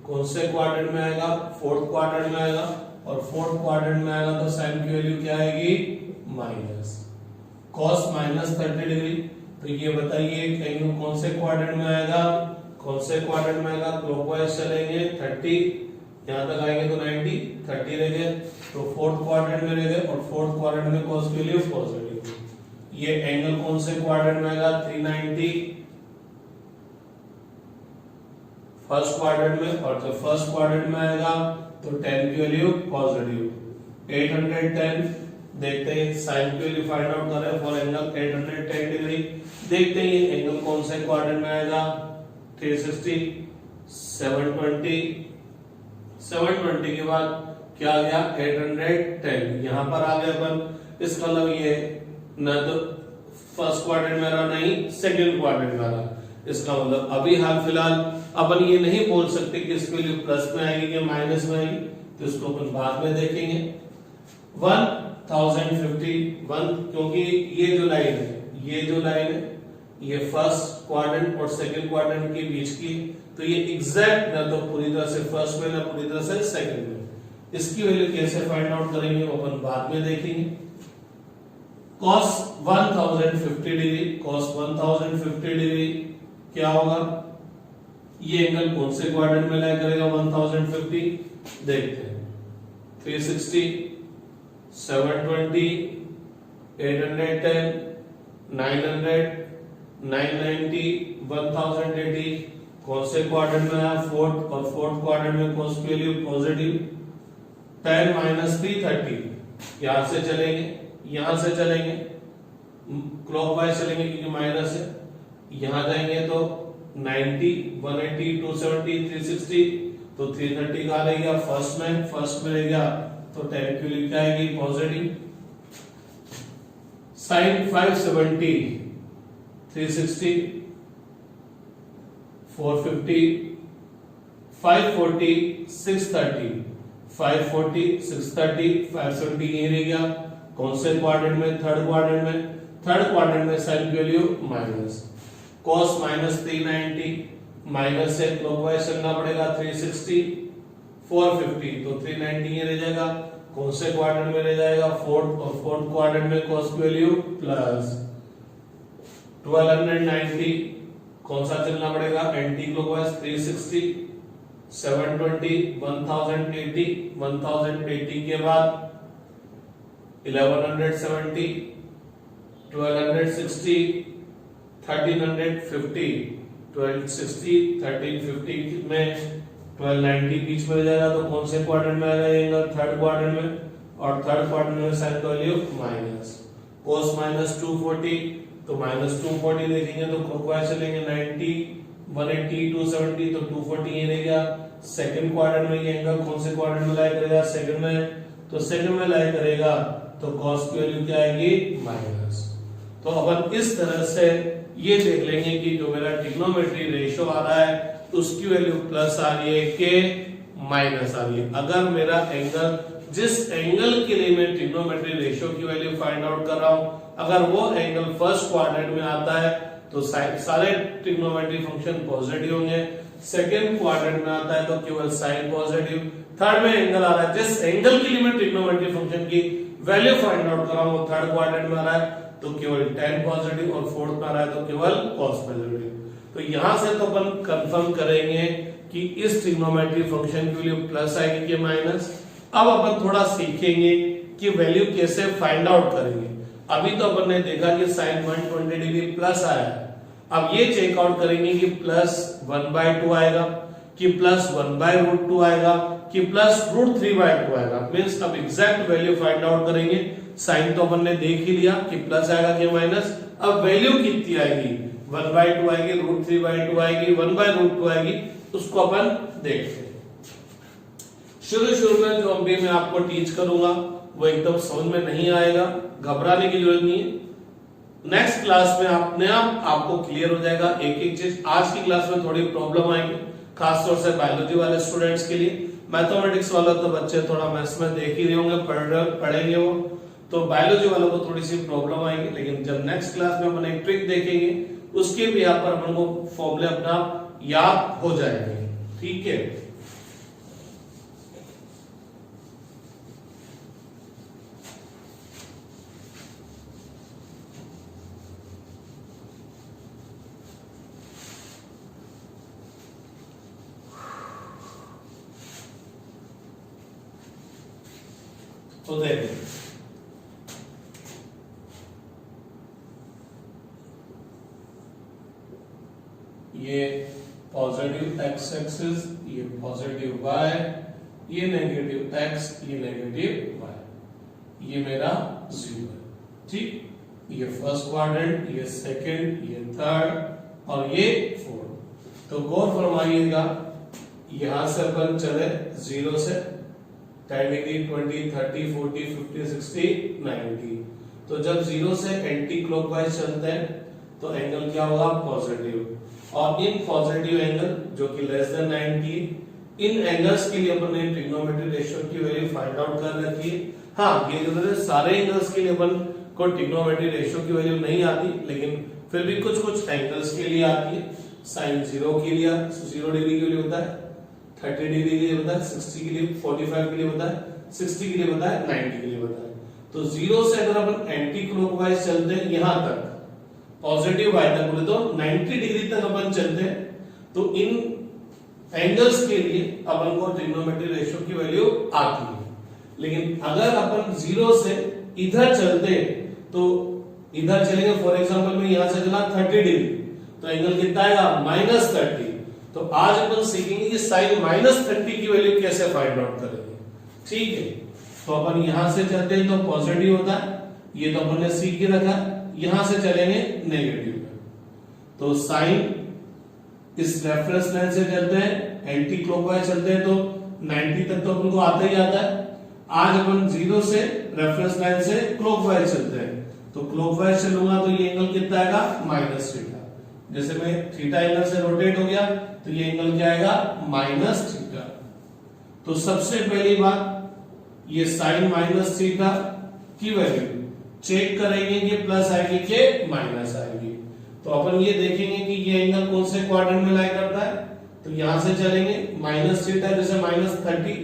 कौन से क्वाड्रेंट में आएगा? फोर्थ क्वाड्रेंट में आएगा। और फोर्थ क्वाड्रेंट में आएगा तो साइन की वैल्यू क्या आएगी? Minus cos minus 30 degree. तो ये बताइए एंगल कौन से क्वाड्रेंट में आएगा? कौन से क्वाड्रेंट में आएगा? क्लॉकवाइज चलेंगे 30 यहां तक आएंगे तो 90 30 रह गए तो फोर्थ क्वाड्रेंट में रह गए और फोर्थ क्वाड्रेंट में cos की वैल्यू पॉजिटिव। ये एंगल कौन से क्वाड्रेंट में आएगा? 390 फर्स्ट क्वाड्रेंट में, और जब फर्स्ट क्वाड्रेंट में आएगा तो tan की वैल्यू पॉजिटिव। 810 देखते हैं sin की वैल्यू फाइंड आउट कर रहे हैं फॉर एंगल 810 डिग्री। देखते हैं ये एंगल कौन से क्वाड्रेंट में आएगा? 360 720 720 के बाद क्या आ गया? 810 यहां पर आ गया अपन। इसका मतलब ये न तो फर्स्ट क्वाड्रेंट में रहा नहीं सेकंड क्वाड्रेंट में रहा। इसका मतलब अभी हाल फिलहाल अपन ये नहीं बोल सकते कि इसकी वैल्यू प्लस में आएगी या माइनस में आएगी, तो इसको अपन बाद में देखेंगे। 1051 क्योंकि ये जो लाइन है ये फर्स्ट क्वाड्रेंट और सेकंड क्वाड्रेंट के बीच की, तो ये एग्जैक्ट ना तो पूरी तरह से फर्स्ट में ना पूरी तरह से सेकंड में। इसकी वैल्यू कैसे फाइंड आउट करेंगे वो अपन बाद में देखेंगे। cos 1050 डिग्री, cos 1050 डिग्री क्या होगा? ये एंगल कौन से क्वाड्रेंट में लाया करेगा? 1050 देखते हैं 360 720 810 900 990 1080 कौन से क्वाड्रेंट में है? फोर्थ, और फोर्थ क्वाड्रेंट में cos की वैल्यू पॉजिटिव। 10 माइनस 330 यहां से चलेंगे क्लॉकवाइज चलेंगे क्योंकि माइनस है। यहां जाएंगे तो 90 180 270 360 तो 330 कहां रह गया? फर्स्ट में रह गया तो tan की वैल्यू क्या आएगी? पॉजिटिव। sin 570 360 450 540 630 540 630 570 यही रह गया। कौन से क्वाड्रेंट में? थर्ड क्वाड्रेंट में साइन की value minus. cos minus 390 minus से क्लॉकवाइज चलना पड़ेगा 360 450 तो 390 ये रह जाएगा। कौन से क्वाड्रेंट में रह जाएगा? फोर्थ, और फोर्थ क्वाड्रेंट में cos की वैल्यू प्लस 1290 कौन सा चलना पड़ेगा? एंटी क्लॉकवाइज 360 720, 1080, 1080 के बाद 1170, 1260, 1350, 1260, 1350 में 1290 बीच में जाएगा तो कौन से क्वाड्रेंट में आ जाएगा? थर्ड क्वाड्रेंट में, और थर्ड क्वाड्रेंट में साइन का वैल्यू माइनस कोस माइनस 240, तो माइनस 240 देखेंगे तो क्लॉकवाइज चलेंगे 90, 180, 270, तो 240 ये रहेगा। सेकंड क्वाड्रेंट में ये एंगल कौन से क्वाड्रेंट में लाई करेगा? सेकंड में, तो सेकंड में लाई करेगा तो कॉस की वैल्यू क्या आएगी? माइनस। तो अपन इस तरह से ये देख लेंगे कि जो मेरा ट्रिग्नोमेट्री रेशियो आ रहा है उसकी वैल्यू प्लस आ रही है कि माइनस आ रही है। अगर मेरा एंगल, जिस एंगल के लिए मैं ट्रिग्नोमेट्री रेशियो की वैल्यू फाइंड आउट कर रहा हूं, अगर वो एंगल फर्स्ट क्वाड्रेंट में आता है तो सारे ट्रिग्नोमेट्री फंक्शन पॉजिटिव होंगे, सेकंड क्वाड्रेंट में आता है तो केवल साइन पॉजिटिव, थर्ड में एंगल आ रहा है, जिस एंगल के लिए मैं ट्रिग्नोमेट्री फंक्शन की वैल्यू फाइंड आउट कर रहा हूं वो थर्ड क्वाड्रेंट में आ रहा है तो केवल tan पॉजिटिव, और फोर्थ में आ रहा है तो केवल cos पॉजिटिव। तो यहां से तो अपन कंफर्म करेंगे कि इस ट्रिग्नोमेट्री फंक्शन की वैल्यू प्लस आएगी कि माइनस। अब अपन थोड़ा सीखेंगे कि वैल्यू कैसे फाइंड आउट करेंगे। अभी तो अपन ने देखा कि sin 120 डिग्री प्लस आया है, अब ये चेक आउट करेंगे कि प्लस 1/2 आएगा कि प्लस 1/√2 आएगा कि प्लस √3/2 आएगा। मींस अब एग्जैक्ट वैल्यू फाइंड आउट करेंगे। साइन तो अपन ने देख ही लिया कि प्लस आएगा कि माइनस, अब वैल्यू कितनी आएगी? 1/2 आएगी, √3/2 आएगी, 1/√2 आएगी, उसको अपन देखते हैं। शुरू में जो अभी मैं आपको टीच करूंगा वो एकदम समझ में नहीं आएगा, घबराने की जरूरत नहीं है। नेक्स्ट क्लास में अपने आप आपको क्लियर हो जाएगा एक एक चीज। आज की क्लास में थोड़ी प्रॉब्लम आएगी, खासतौर से बायोलॉजी वाले स्टूडेंट्स के लिए। मैथमेटिक्स वाला तो बच्चे थोड़ा मैथ्स में देख ही रहे होंगे, पढ़ेंगे वो, तो बायोलॉजी वालों को थोड़ी सी प्रॉब्लम आएगी। लेकिन जब नेक्स्ट क्लास में अपन एक ट्रिक देखेंगे उसके भी यहाँ पर अपन को फॉर्मूले अपना याद हो जाएंगे। ठीक है, तो देखिए ये पॉजिटिव एक्स एक्सिस, ये पॉजिटिव वाई, ये नेगेटिव एक्स, ये नेगेटिव वाई, ये मेरा 0 है। ठीक, ये फर्स्ट क्वाड्रेंट, ये सेकंड, ये थर्ड और ये फोर्थ। तो गौर फरमाइएगा, यहां से अपन चले 0 से 10 डिग्री, 20, 30, 40, 50, 60, 90। तो जब 0 से एंटी क्लॉकवाइज चलते हैं तो एंगल क्या होगा? पॉजिटिव। और इन पॉजिटिव एंगल जो कि लेस देन 90, इन एंगल्स के लिए अपन ने ट्रिग्नोमेट्री रेशियो की वैल्यू फाइंड आउट कर रखी है। हाँ, ये जो है सारे एंगल्स के लिए अपन को ट्रिग्नोमेट्री रेशियो की वैल्यू नहीं आती, लेकिन फिर भी कुछ कुछ एंगल्स के लिए आती है। साइन 0 के लिए 0 डिग्री के लिए होता है, 30 डिग्री के लिए होता है, 60 के लिए, 45 के लिए होता है, 60 के लिए होता है, 90 के लिए होता है। तो 0 से अगर अपन एंटी क्लॉकवाइज चलते हैं यहां तक, पॉजिटिव वाई तक बोले तो 90 डिग्री तक अपन चलते हैं, तो इन एंगल्स के लिए अपन को ट्रिग्नोमेट्री रेशियो की वैल्यू आती है। लेकिन अगर अपन 0 से इधर चलते तो इधर चलेंगे, फॉर एग्जांपल में यहां से चला 30 डिग्री, तो एंगल कितना आएगा? -30। तो आज अपन सीखेंगे कि साइन -30 की वैल्यू कैसे फाइंड आउट करेंगे। ठीक है, तो अपन यहां से चलते हैं तो पॉजिटिव होता है, ये तो अपन ने सीख के रखा। यहां से चलेंगे नेगेटिव में, तो साइन इस रेफरेंस लाइन से चलते हैं, एंटी क्लॉकवाइज चलते हैं तो 90 तक तो अपन को आता ही आता है। आज अपन 0 से रेफरेंस लाइन से क्लॉकवाइज चलते हैं, तो क्लॉकवाइज चलूंगा तो ये एंगल कितना आएगा? -थीटा। जैसे मैं थीटा एंगल से रोटेट हो गया तो ये एंगल क्या आएगा? -थीटा। तो सबसे पहली बात, ये साइन -थीटा की वैल्यू चेक करेंगे कि प्लस आएगी कि माइनस आएगी। तो अपन ये देखेंगे कि ये एंगल कौन से क्वाड्रेंट में लाई करता है, तो यहां से चलेंगे -थीटा, जैसे -30,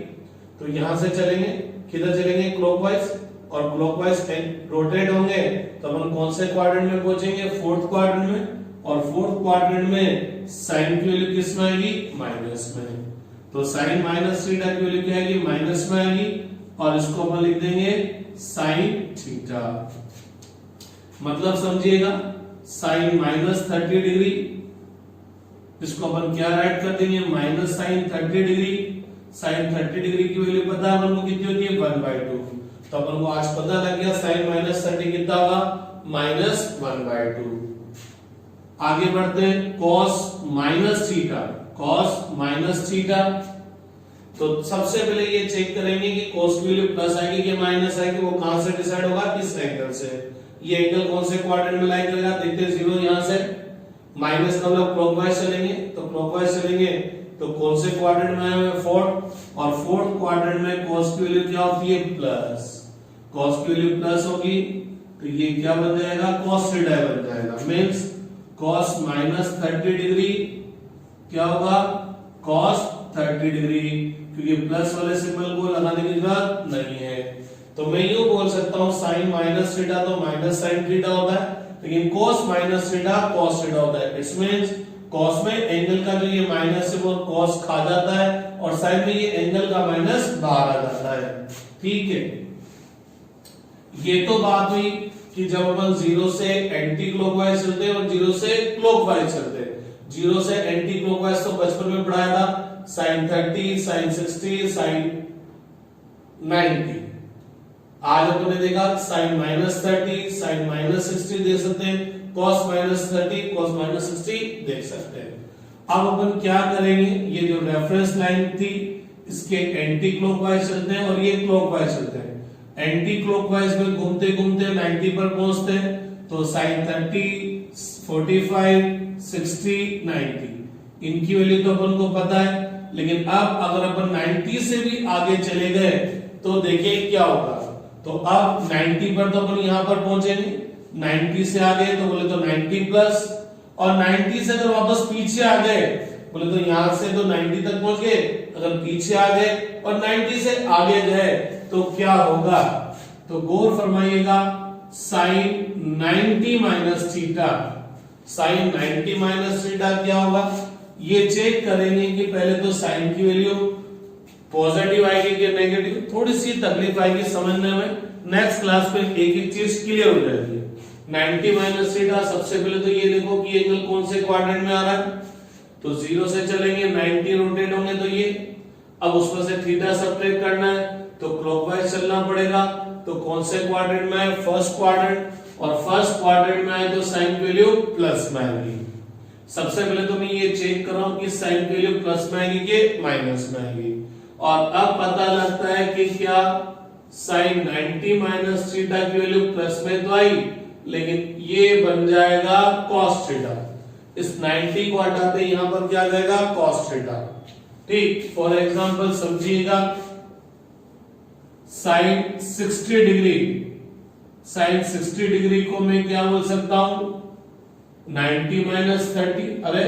तो यहां से चलेंगे, किधर चलेंगे? क्लॉकवाइज, और क्लॉकवाइज रोटेट होंगे तो अपन कौन से क्वाड्रेंट में पहुंचेंगे? फोर्थ क्वाड्रेंट में, और फोर्थ क्वाड्रेंट में साइन की वैल्यू किस में आएगी? माइनस में। तो साइन माइनस थीटा की वैल्यू क्या आएगी, माइनस में आएगी, और इसको अपन लिख देंगे साइन थीटा। मतलब समझिएगा, साइन माइनस 30 डिग्री, इसको अपन क्या राइट कर देंगे, माइनस साइन 30 डिग्री। साइन 30 डिग्री की वैल्यू पता है अपन को कितनी होती है, 1/2। तो अपन को आज पता लग गया साइन माइनस 30 कितना होगा, -1/2। आगे बढ़ते हैं, cos minus theta, cos minus theta. तो सबसे पहले ये चेक करेंगे कि कॉस की वैल्यू प्लस आएगी कि माइनस आएगी, वो कहां से डिसाइड होगा, इस एंगल से। ये एंगल कौन से क्वाड्रेंट में लाई करेगा, देखते हैं 0 यहां से, माइनस का मतलब क्लॉकवाइज चलेंगे, तो क्लॉकवाइज चलेंगे तो कौन से क्वाड्रेंट में है, फोर्थ, और फोर्थ क्वाड्रेंट में कॉस की वैल्यू क्या होती है, प्लस। कॉस की वैल्यू प्लस होगी तो ये क्या बन जाएगा, cos थीटा बन जाएगा। मींस cos माइनस 30 डिग्री क्या होगा, cos 30 डिग्री, क्योंकि प्लस वाले सिंबल को लगाने की जरूरत नहीं है। तो मैं यूं बोल सकता हूं साइन माइनस थीटा तो माइनस साइन थीटा होता है, लेकिन cos minus theta cos theta होता है। इट्स मींस cos में एंगल का जो ये माइनस है वो cos खा जाता है, और साइन में ये एंगल का माइनस बाहर आ जाता है। ठीक है, ये तो बात हुई कि जब अपन 0 से एंटी क्लॉकवाइज चलते हैं और 0 से क्लॉकवाइज चलते हैं। 0 से एंटी क्लॉकवाइज तो बचपन में पढ़ाया था, साइन 30, साइन 60, साइन 90। आज अपन ने देखा साइन माइनस 30, साइन माइनस 60 देख सकते हैं, cos माइनस 30, cos माइनस 60 देख सकते हैं। अब अपन क्या करेंगे, ये जो रेफरेंस लाइन थी इसके एंटी क्लॉकवाइज चलते हैं और ये क्लॉकवाइज चलते हैं। एंटी क्लॉकवाइज में घूमते घूमते 90 पर पहुंचते हैं, तो साइन 30, 45, 60, 90 इनकी वैल्यू तो अपन को पता है। लेकिन अब अगर अपन 90 से भी आगे चले गए तो देखिए क्या होगा। तो अब 90 पर तो अपन यहां पर पहुंचेंगे, 90 से आगे तो बोले तो 90 प्लस, और 90 से अगर वापस पीछे आ गए बोले तो यहां से तो 90 तक पहुंच गए, अगर पीछे आ गए और 90 से आगे गए तो क्या होगा। तो गौर फरमाइएगा, sine 90 minus theta, sine 90 minus theta क्या होगा, ये चेक करेंगे कि पहले तो साइन की वैल्यू पॉजिटिव आएगी कि नेगेटिव। थोड़ी सी तकलीफ आएगी समझने में, नेक्स्ट क्लास में एक एक चीज क्लियर हो जाएगी। 90 माइनस थीटा, सबसे पहले तो ये देखो कि एंगल कौन से क्वाड्रेंट में आ रहा है, तो 0 से चलेंगे 90 रोटेट होंगे तो ये, अब उसमें से थीटा सब्ट्रैक्ट करना है तो क्लॉकवाइज चलना पड़ेगा। तो कौन से क्वाड्रेंट में है, फर्स्ट क्वाड्रेंट, और फर्स्ट क्वाड्रेंट में आए तो साइन की वैल्यू प्लस में आएगी। सबसे पहले तो मैं ये चेक कर रहा हूं कि साइन की वैल्यू प्लस में आएगी कि माइनस में आएगी, और अब पता लगता है कि क्या साइन 90 माइनस थीटा की वैल्यू प्लस में तो आई, लेकिन ये बन जाएगा cos थीटा। इस 90 को हटाते यहां पर क्या आ जाएगा, cos थीटा। ठीक, फॉर एग्जांपल समझिएगा, साइन 60 डिग्री, साइन 60 डिग्री को मैं क्या बोल सकता हूं, 90 माइनस 30, अरे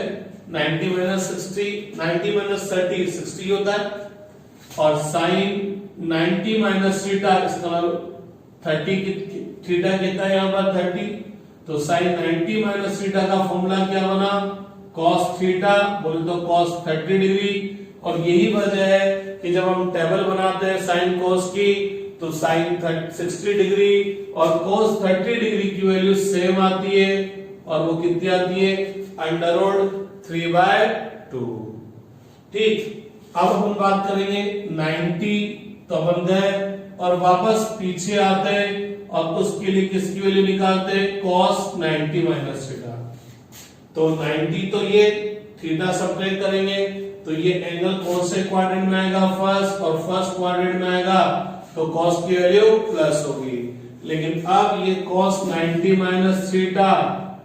90 माइनस 60, 90 माइनस 30 60 होता है, और साइन 90 माइनस थीटा, इसका मतलब 30 थीटा कितना है यहां पर 30, तो साइन 90 माइनस थीटा का फॉर्मूला क्या बना, cos थीटा, बोले तो cos 30 डिग्री। और यही वजह है कि जब हम टेबल बनाते हैं साइन cos की, तो साइन 60 डिग्री और cos 30 डिग्री की वैल्यू सेम आती है, और वो कितनी आती है, √3/2। ठीक, अब हम बात करेंगे 90 तो बन गए, और वापस पीछे आते हैं और उसके लिए किसकी वैल्यू निकालते हैं, cos 90 माइनस थीटा। तो 90 तो ये थीटा सब्ट्रैक्ट करेंगे तो ये एंगल कौन से क्वाड्रेंट में आएगा, फर्स्ट, और फर्स्ट क्वाड्रेंट में आएगा तो cos की वैल्यू प्लस होगी। लेकिन अब ये cos 90 माइनस थीटा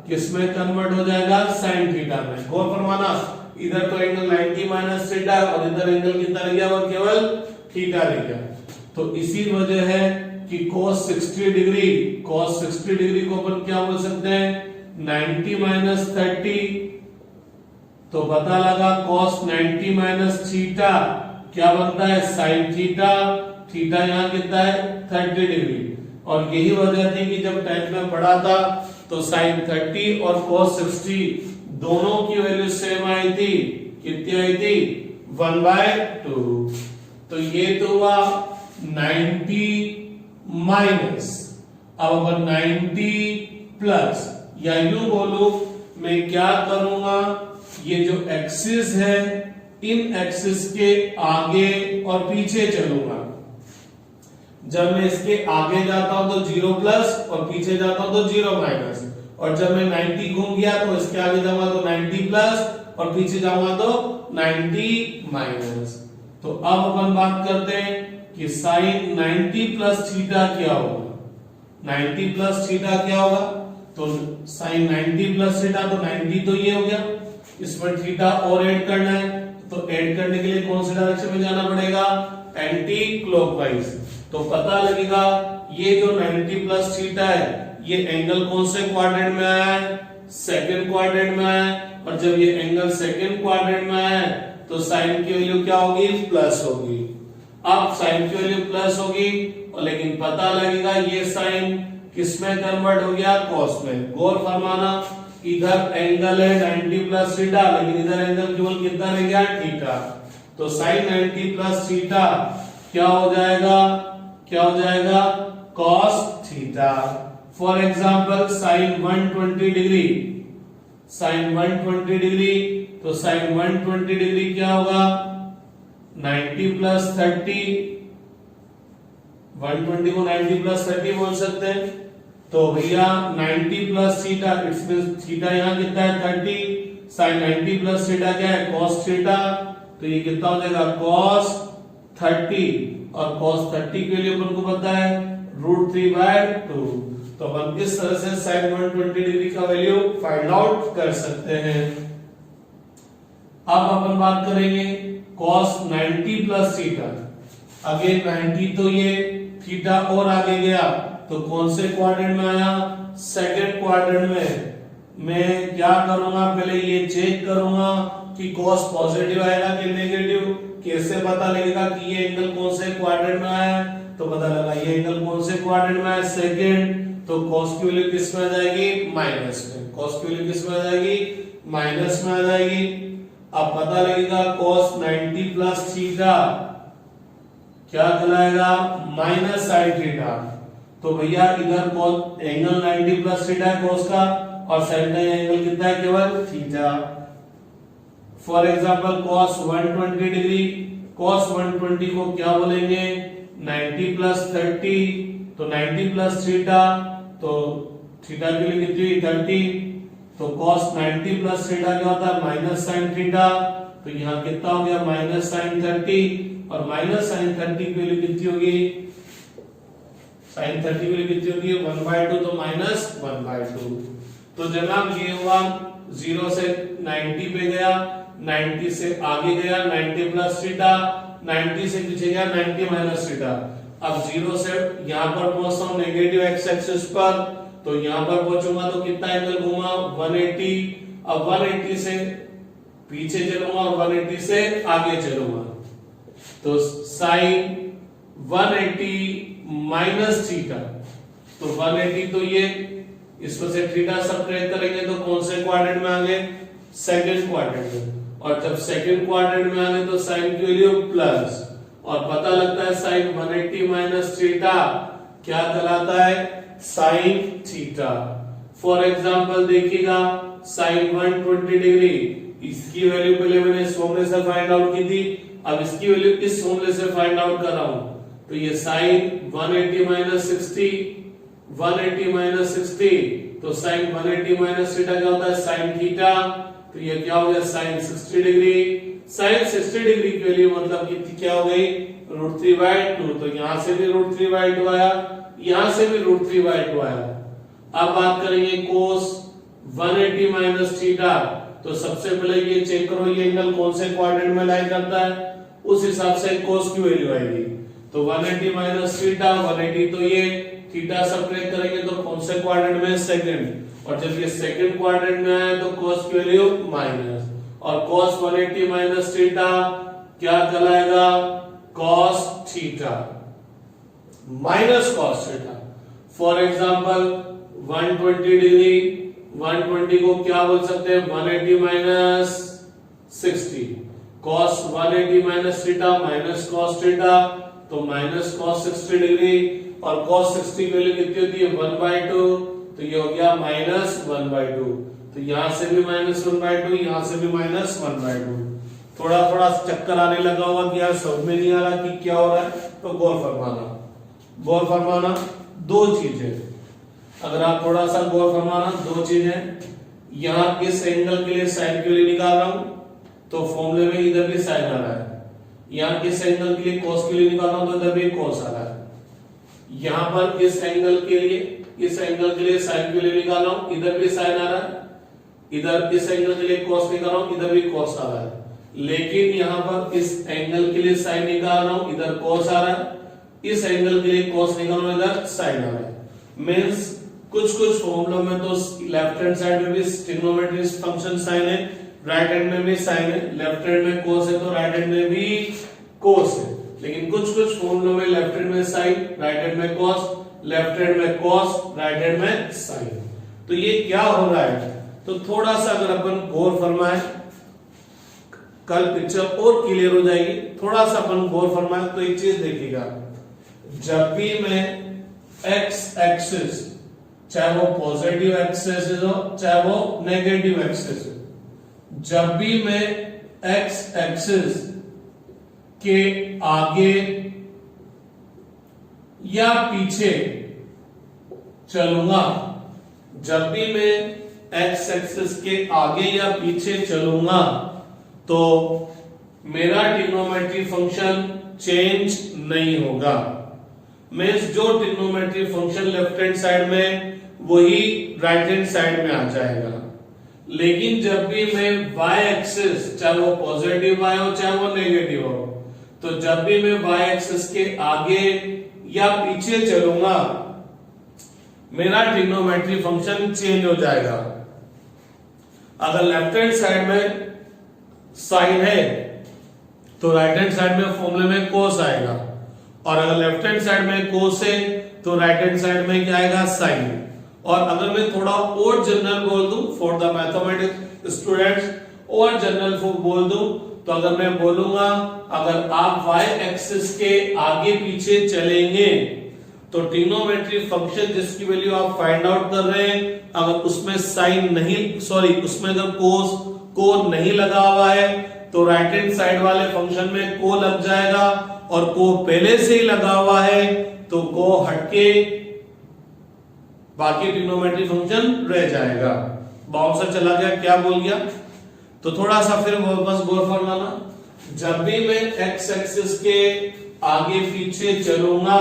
किसमें कन्वर्ट हो जाएगा, साइन थीटा में। गौर फरमाना, इधर तो एंगल 90 माइनस थीटा और इधर एंगल कितना रह गया, वो केवल थीटा रह गया। तो इसी वजह है कि cos 60 डिग्री, cos 60 डिग्री को अपन क्या बोल सकते हैं, 90 माइनस 30, तो पता लगा cos 90 माइनस थीटा क्या बनता है, साइन थीटा। थीटा यहाँ कितना है, 30 डिग्री। और यही वजह थी कि जब 10th में पढ़ा था तो साइन 30 और cos 60 दोनों की वैल्यू सेम आई थी, कितनी आई थी, 1/2। तो ये तो हुआ 90 माइनस, अब अगर 90 प्लस, या यूं बोलो मैं क्या करूंगा, ये जो एक्सिस है इन एक्सिस के आगे और पीछे चलूंगा। जब मैं इसके आगे जाता हूं तो 0 प्लस और पीछे जाता हूं तो 0 माइनस, और जब मैं 90 घूम गया तो इसके आगे जाऊंगा तो 90 प्लस और पीछे जाऊंगा तो 90 माइनस। तो अब अपन बात करते हैं कि साइन 90 प्लस थीटा क्या होगा। 90 प्लस थीटा क्या होगा, तो साइन 90 प्लस थीटा, तो 90 तो ये हो गया, इसमें थीटा और ऐड करना है, तो ऐड करने के लिए कौन से डायरेक्शन में जाना पड़ेगा, एंटी क्लॉकवाइज। तो पता लगेगा ये जो 90 प्लस थीटा है ये एंगल कौन से क्वाड्रेंट में आया है, सेकंड क्वाड्रेंट में आया है, और जब ये एंगल सेकंड क्वाड्रेंट में आया है तो साइन की वैल्यू क्या होगी, प्लस होगी। अब साइन की वैल्यू प्लस होगी, और लेकिन पता लगेगा ये साइन किसमें कन्वर्ट हो गया, कॉस में। गौर फरमाना, इधर एंगल है 90 प्लस थीटा, लेकिन इधर एंगल केवल कितना रह गया, थीटा। तो साइन 90 प्लस थीटा क्या हो जाएगा, क्या हो जाएगा, cos theta. For example sine 120 degree, sine 120 degree, तो साइन 120 डिग्री क्या होगा, 90 प्लस 30, 120 को 90 प्लस 30 बोल सकते हैं। तो भैया 90 plus theta, it's means theta यहाँ कितना है, 30, साइन 90 प्लस थीटा क्या है, कॉस थीटा, तो ये कितना हो जाएगा, कॉस 30, और cos 30 के लिए अपन को पता है √3/2। तो अपन किस तरह से sin 120 डिग्री का वैल्यू फाइंड आउट कर सकते हैं। अब अपन बात करेंगे cos 90 प्लस थीटा। अगेन 90 तो ये थीटा और आगे गया तो कौन से क्वाड्रेंट में आया, सेकंड क्वाड्रेंट में। मैं क्या करूंगा, पहले ये चेक करूंगा कि cos पॉजिटिव आएगा कि नेगेटिव। कैसे पता लगेगा कि ये एंगल कौन से क्वाड्रेंट में आया, तो पता लगा ये एंगल कौन से क्वाड्रेंट में है, सेकंड, तो cos की वैल्यू किस में आ जाएगी, माइनस में। cos की वैल्यू किस में आ जाएगी, माइनस में आ जाएगी। अब पता लगेगा cos 90 प्लस थीटा क्या कहलाएगा, माइनस साइन थीटा। तो भैया इधर एंगल 90 प्लस थीटा है cos का, और साइन का एंगल कितना है, केवल theta. For example cos 120 degree, cos 120 को क्या बोलेंगे, 90 प्लस 30, तो 90 प्लस थीटा, तो थीटा के लिए कितनी हुई, 30, तो cos 90 प्लस थीटा क्या होता है, माइनस साइन थीटा, तो यहाँ कितना हो गया, माइनस साइन 30, और माइनस साइन 30 की वैल्यू कितनी होगी, साइन 30 की वैल्यू कितनी होगी, 1/2, तो माइनस 1/2। तो जनाब ये हुआ 0 से 90 पे गया, 90 से आगे गया 90 प्लस थीटा, 90 से पीछे गया 90 माइनस थीटा। अब 0 से यहां पर पहुंचता हूं नेगेटिव एक्स एक्सिस पर, तो यहां पर पहुंचूंगा तो कितना एंगल घूमा, 180। अब 180 से पीछे चलूंगा और 180 से आगे चलूंगा, तो साइन 180 माइनस थीटा, तो 180 तो ये, इसमें से थीटा सब्ट्रैक्ट करेंगे तो कौन से क्वाड्रेंट में आ गए, सेकंड क्वाड्रेंट में। और जब सेकंड क्वाड्रेंट में आने तो साइन की वैल्यू प्लस, और पता लगता है साइन 180 माइनस थीटा क्या कहलाता है, साइन थीटा। फॉर एग्जांपल देखिएगा साइन 120 डिग्री, इसकी वैल्यू पहले मैंने इस फॉर्मूले से फाइंड आउट की थी, अब इसकी वैल्यू इस फॉर्मूले से फाइंड आउट कर रहा हूं, तो ये साइन 180 माइनस 60, 180 माइनस 60, तो साइन 180 माइनस थीटा क्या होता है, साइन थीटा, तो ये क्या हो गया, साइन 60 डिग्री। साइन 60 डिग्री के लिए मतलब कितनी क्या हो गई, √3/2, तो यहां से भी √3/2 आया, यहां से भी √3/2 आया। अब बात करेंगे cos 180 माइनस थीटा, तो सबसे पहले ये चेक करो ये एंगल कौन से क्वाड्रेंट में लाई करता है, उस हिसाब से cos की वैल्यू आएगी। तो 180 माइनस थीटा, 180 तो ये, थीटा सब्ट्रैक्ट करेंगे तो कौन से क्वाड्रेंट में, सेकंड, और जब ये सेकंड क्वाड्रेंट में आए तो cos की वैल्यू माइनस, और cos 180 माइनस थीटा क्या कहलाएगा, cos theta minus cos theta. For example 120 degree, 120 को क्या बोल सकते हैं, 180 minus 60, cos 180 minus theta minus cos theta, तो माइनस cos 60 डिग्री, और cos 60 की वैल्यू कितनी होती है 1/2, तो ये हो गया माइनस 1/2। तो यहां से भी माइनस 1/2, यहां से भी माइनस 1/2। थोड़ा थोड़ा चक्कर आने लगा होगा कि यार समझ में नहीं आ रहा कि क्या हो रहा है, तो गौर फरमाना दो चीजें, अगर आप थोड़ा सा गौर फरमाना दो चीजें, यहां इस एंगल के लिए साइन के लिए निकाल रहा हूं तो फॉर्मूले में इधर भी साइन आ रहा है, यहां इस एंगल के लिए cos के लिए निकाल रहा हूं तो इधर भी cos आ रहा है, यहां पर इस एंगल के लिए साइन के लिए निकाल रहा हूं, इधर भी साइन आ रहा है, इधर इस एंगल के लिए cos निकाल रहा हूं, इधर भी cos आ रहा है, लेकिन यहां पर इस एंगल के लिए साइन निकाल रहा हूं, इधर cos आ रहा है, इस एंगल के लिए cos निकाल रहा हूं, इधर साइन आ रहा है। मींस कुछ फॉर्मूलों में तो लेफ्ट हैंड साइड में भी ट्रिग्नोमेट्री फंक्शन साइन है, राइट हैंड में भी साइन है, लेफ्ट हैंड में cos है तो राइट हैंड में भी cos है, लेकिन कुछ फॉर्मूलों में लेफ्ट हैंड में साइन, राइट हैंड में cos, लेफ्ट हैंड में cos, राइट हैंड में साइन। तो ये क्या हो रहा है, तो थोड़ा सा अगर अपन गौर फरमाए, कल पिक्चर और क्लियर हो जाएगी, थोड़ा सा अपन गौर फरमाए तो एक चीज देखिएगा, जब भी मैं x एक्सिस, चाहे वो पॉजिटिव एक्सिस हो चाहे वो नेगेटिव एक्सिस हो, जब भी मैं x एक्सिस के आगे या पीछे चलूंगा, जब भी मैं x एक्सिस के आगे या पीछे चलूंगा तो मेरा ट्रिग्नोमेट्री फंक्शन चेंज नहीं होगा। मींस जो trigonometry function left hand side में वही राइट हैंड साइड में आ जाएगा, लेकिन जब भी मैं y एक्सिस, चाहे वो पॉजिटिव y हो चाहे वो नेगेटिव हो, तो जब भी मैं y एक्सिस के आगे या पीछे चलूंगा मेरा ट्रिग्नोमेट्री फंक्शन चेंज हो जाएगा। अगर लेफ्ट हैंड साइड में साइन है तो राइट हैंड साइड में फॉर्मूले में cos आएगा, और अगर लेफ्ट हैंड साइड में cos है तो राइट हैंड साइड में क्या आएगा साइन। और अगर मैं थोड़ा और जनरल बोल दूं फॉर द मैथमेटिक्स स्टूडेंट्स, और जनरल बोल दूं तो अगर मैं बोलूंगा अगर आप y एक्सिस के आगे पीछे चलेंगे तो ट्रिग्नोमेट्री फंक्शन जिसकी वैल्यू आप फाइंड आउट कर रहे हैं, अगर उसमें साइन नहीं, सॉरी उसमें अगर को नहीं लगा हुआ है तो राइट हैंड साइड वाले फंक्शन में को लग जाएगा, और को पहले से ही लगा हुआ है तो को हटके बाकी ट्रिग्नोमेट्री फंक्शन रह जाएगा। बाउंसर चला गया, क्या बोल गया, तो थोड़ा सा फिर बस गौर फरमाना, जब भी मैं x एक्सिस के आगे पीछे चलूंगा,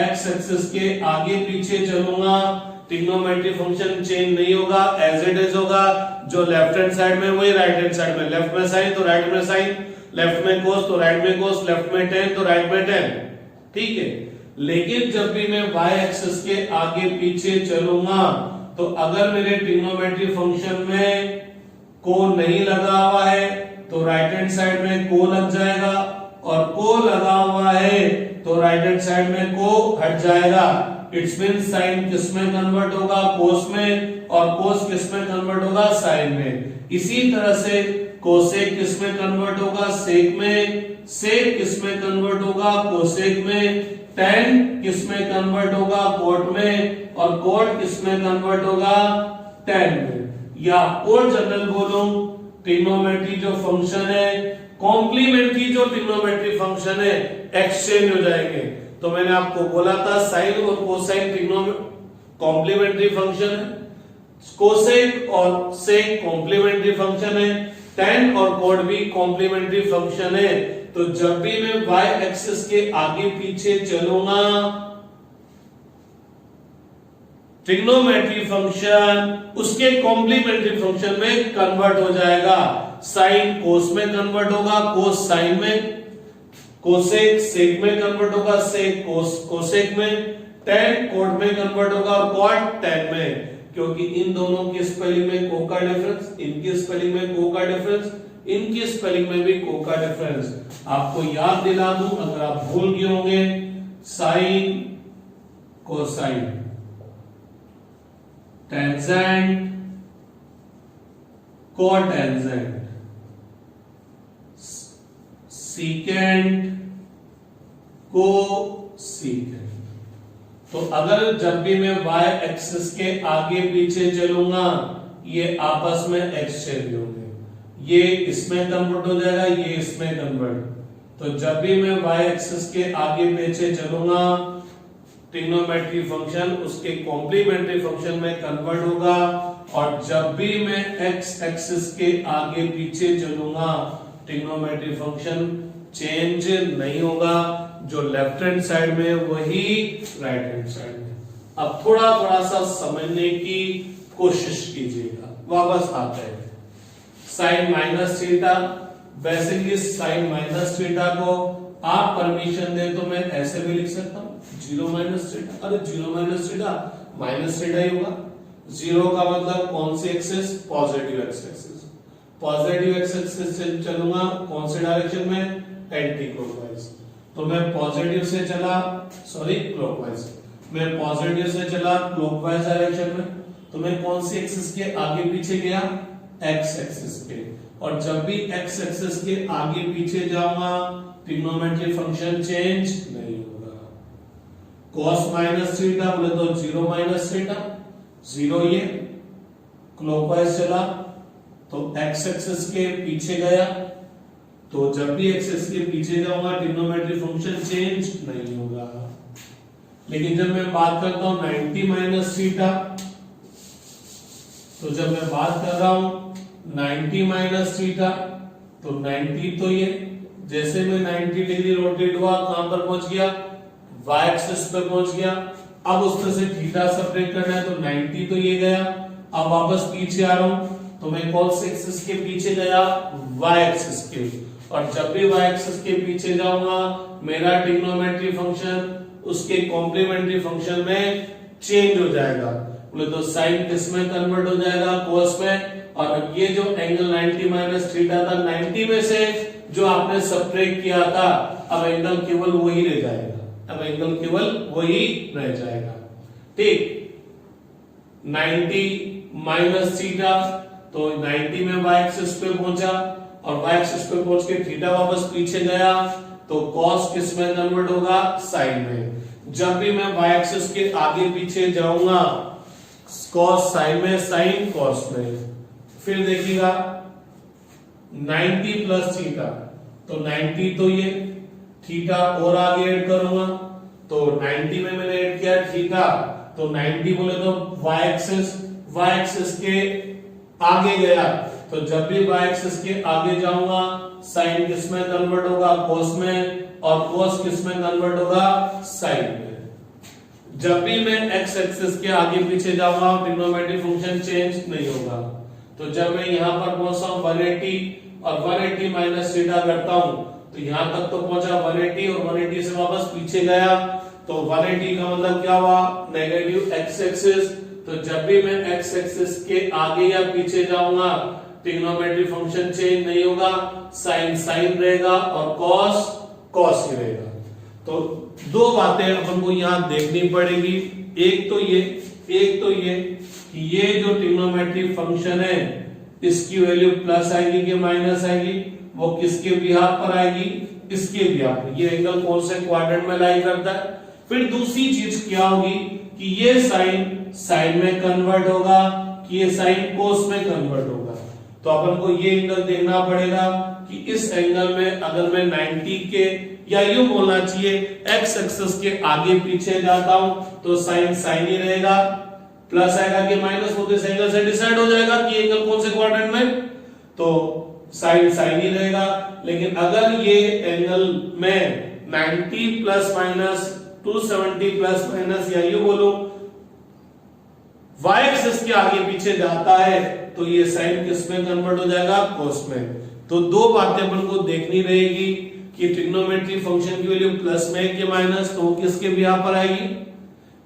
x एक्सिस के आगे पीछे चलूंगा, ट्रिग्नोमेट्री फंक्शन चेंज नहीं होगा, एज इट इज होगा, जो लेफ्ट हैंड साइड में वही राइट हैंड साइड में, लेफ्ट में साइन तो राइट में साइन, लेफ्ट में cos तो राइट में cos, लेफ्ट में tan तो राइट में tan, ठीक है। लेकिन जब भी मैं y एक्सिस के आगे पीछे चलूंगा तो अगर मेरे ट्रिग्नोमेट्री फंक्शन में को नहीं लगा हुआ है तो राइट हैंड साइड में को लग जाएगा, और को लगा हुआ है तो राइट हैंड साइड में को हट जाएगा। इट्स मीन साइन किस में कन्वर्ट होगा, कोस में, और कोस किस में कन्वर्ट होगा, साइन में। इसी तरह से कोसेक किस में कन्वर्ट होगा, सेक में, सेक किस में कन्वर्ट होगा, कोसेक में, tan किस में कन्वर्ट होगा, कोट में, और कोट किस में कन्वर्ट होगा, tan में। या और जनरल बोलूं, ट्रिग्नोमेट्री जो फंक्शन है, कॉम्प्लीमेंट्री जो ट्रिग्नोमेट्री फंक्शन है, एक्सचेंज हो जाएंगे। तो मैंने आपको बोला था साइन और कोसाइन कॉम्प्लीमेंट्री फंक्शन है, कोसेक और सेक कॉम्प्लीमेंट्री फंक्शन है, tan और कोट भी कॉम्प्लीमेंट्री फंक्शन है। तो जब भी मैं y एक्सिस के आगे पीछे चलूंगा ट्रिग्नोमेट्री फंक्शन उसके कॉम्प्लीमेंट्री फंक्शन में कन्वर्ट हो जाएगा। साइन कोस में कन्वर्ट होगा, कोस साइन में, कोसेक सेक में कन्वर्ट होगा, सेक कोसेक में, tan कोट में कन्वर्ट होगा, और कोट tan में, क्योंकि इन दोनों की स्पेलिंग में को का डिफरेंस, इनकी स्पेलिंग में को का डिफरेंस, इनकी स्पेलिंग में भी को का डिफरेंस। आपको याद दिला दूं अगर आप भूल गए होंगे, sine cosine, tangent cotangent, secant cosecant. तो अगर जब भी मैं y एक्सिस के आगे पीछे चलूंगा ये आपस में एक्सचेंज होंगे, ये इसमें कन्वर्ट हो जाएगा, ये इसमें कन्वर्ट। तो जब भी मैं y एक्सिस के आगे पीछे चलूंगा ट्रिग्नोमेट्री फंक्शन उसके कॉम्प्लीमेंट्री फंक्शन में कन्वर्ट होगा, और जब भी मैं x एक्सिस के आगे पीछे चलूंगा ट्रिग्नोमेट्री फंक्शन चेंज नहीं होगा, जो लेफ्ट हैंड साइड में वही राइट हैंड साइड में। अब थोड़ा सा समझने की कोशिश कीजिएगा। वापस आते हैं sine minus theta. Basically sine minus theta को आप परमिशन दे तो मैं ऐसे भी लिख सकता हूं, जीरो माइनस थीटा। अरे zero minus theta minus theta ही होगा। जीरो का मतलब कौन सी axis? Positive axis. Positive axis से चलूंगा कौन से डायरेक्शन में? Anticlockwise. तो मैं पॉजिटिव से चला, सॉरी क्लॉकवाइज, मैं पॉजिटिव से चला क्लॉकवाइज डायरेक्शन में, तो मैं कौन सी एक्सिस के आगे पीछे गया? एक्स एक्सिस के। और जब भी एक्स एक्सिस के आगे पीछे जाऊंगा ट्रिग्नोमेट्री फंक्शन चेंज नहीं होगा। cos माइनस थीटा बोले तो जीरो माइनस थीटा, जीरो ये क्लॉकवाइज चला तो एक्स एक्सिस के पीछे गया, तो जब भी एक्सिस के पीछे जाऊंगा ट्रिग्नोमेट्री फंक्शन चेंज नहीं होगा। लेकिन जब मैं बात करता हूं 90 माइनस थीटा, तो जब मैं बात कर रहा हूं 90 माइनस थीटा, तो 90 तो ये जैसे मैं 90 डिग्री रोटेट हुआ कहां पर पहुंच गया? y एक्सिस पे पहुंच गया। अब उसमें से थीटा सेपरेट करना है, तो 90 तो ये गया। अब वापस पीछे आ रहा हूं तो मैं कौन से एक्सिस के पीछे गया? y एक्सिस के। और जब भी y एक्सिस के पीछे जाऊंगा मेरा ट्रिग्नोमेट्री फंक्शन उसके कॉम्प्लीमेंट्री फंक्शन में चेंज हो जाएगा। बोले तो साइन किस में कन्वर्ट हो जाएगा? कोस में। और ये जो एंगल 90 माइनस थीटा था, 90 में से जो आपने सब्ट्रैक्ट किया था, अब एंगल केवल वही रह जाएगा। अब एंगल केवल वही रह जाएगा। ठीक, 90 माइनस थीटा, तो 90 में y एक्सिस पे पहुंचा और y एक्सिस पे पहुंच के थीटा वापस पीछे गया, तो cos किस में कन्वर्ट होगा? साइन में। जब भी मैं y एक्सिस के आगे पीछे जाऊंगा cos साइन में, साइन cos में। फिर देखिएगा 90 प्लस थीटा, तो 90 तो ये थीटा और आगे ऐड करूंगा, तो 90 में मैंने ऐड किया थीटा, तो 90 बोले तो y एक्सिस के आगे गया, तो जब भी y एक्सिस के आगे जाऊंगा साइन किस में कन्वर्ट होगा? cos में। और cos किस में कन्वर्ट होगा? साइन में। जब भी मैं x एक्सिस के आगे पीछे जाऊंगा ट्रिग्नोमेट्री फंक्शन चेंज नहीं होगा। तो जब मैं यहां पर पहुंचता हूं 180 और 180 माइनस थीटा करता हूं, तो यहां तक तो पहुंचा 180 और 180 से वापस पीछे गया, तो 180 का मतलब क्या हुआ? Negative x axis. तो जब भी मैं x एक्सिस के आगे या पीछे जाऊंगा ट्रिग्नोमेट्री फंक्शन चेंज नहीं होगा, साइन साइन रहेगा और cos cos ही रहेगा। तो दो बातें अपन को यहां देखनी पड़ेगी। एक तो ये कि ये जो ट्रिग्नोमेट्री फंक्शन है इसकी वैल्यू प्लस आएगी कि माइनस आएगी? वो किसके बिहाफ पर आएगी? इसके बिहाफ पर। ये एंगल कौन से क्वाड्रेंट में लाई करता है? फिर दूसरी चीज क्या होगी कि ये साइन साइन में कन्वर्ट होगा कि ये साइन कोस में कन्वर्ट होगा। तो अपन को ये एंगल देखना पड़ेगा कि इस एंगल में अगर मैं 90 के, या यूं बोलना चाहिए x एक्सिस के आगे पीछे जाता हूं तो साइन साइन ही रहेगा, प्लस आएगा कि माइनस, वो तो इस एंगल से डिसाइड हो जाएगा कि एंगल कौन से क्वाड्रेंट में, तो साइन साइन ही रहेगा। लेकिन अगर ये एंगल में 90 प्लस माइनस 270 प्लस माइनस, या यूं बोलो y एक्सिस के आगे पीछे जाता है तो ये साइन किस में कन्वर्ट हो जाएगा? cos में। तो दो बातें अपन को देखनी रहेगी कि ट्रिग्नोमेट्री फंक्शन की वैल्यू प्लस में है कि माइनस, तो वो किसके बिहाफ पर आएगी?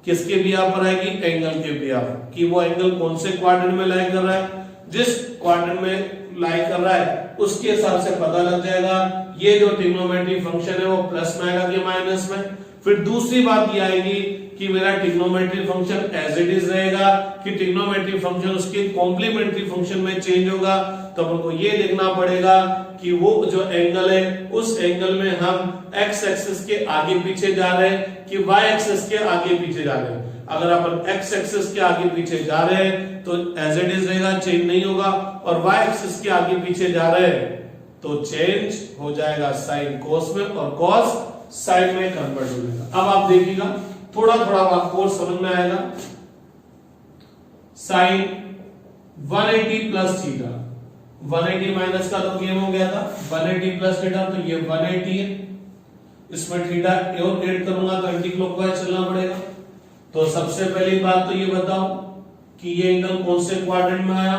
किसके बिहाफ पर आएगी? एंगल के बिहाफ, कि वो एंगल कौन से क्वाड्रेंट में लाई कर रहा है। जिस क्वाड्रेंट में लाई कर रहा है उसके हिसाब से पता लग जाएगा ये जो ट्रिग्नोमेट्री फंक्शन है वो प्लस में आएगा कि माइनस में। फिर दूसरी बात ये आएगी कि मेरा trigonometry function as it is रहेगा कि ट्रिग्नोमेट्री फंक्शन उसके कॉम्प्लीमेंट्री फंक्शन में चेंज होगा, तो अपन को ये देखना पड़ेगा कि वो जो एंगल है उस एंगल में हम एक्स एक्सिस के आगे पीछे जा रहे हैं कि वाई एक्सिस के आगे पीछे जा रहे हैं। अगर अपन एक्स एक्सिस के आगे पीछे जा रहे हैं तो एज इट इज रहेगा, चेंज नहीं होगा, और वाई एक्सिस के आगे पीछे जा रहे हैं तो चेंज हो जाएगा साइन कोस में और कॉस साइन में कन्वर्ट हो जाएगा। अब आप देखिएगा थोड़ा थोड़ा आपको समझ में आएगा। साइन 180 प्लस थीटा, 180 माइनस का तो गेम हो गया था, 180 प्लस थीटा तो ये 180 है, इसमें थीटा और ऐड करूंगा तो एंटी क्लॉकवाइज चलना पड़ेगा। तो सबसे पहली बात तो ये बताओ कि ये एंगल कौन से क्वाड्रेंट में आया,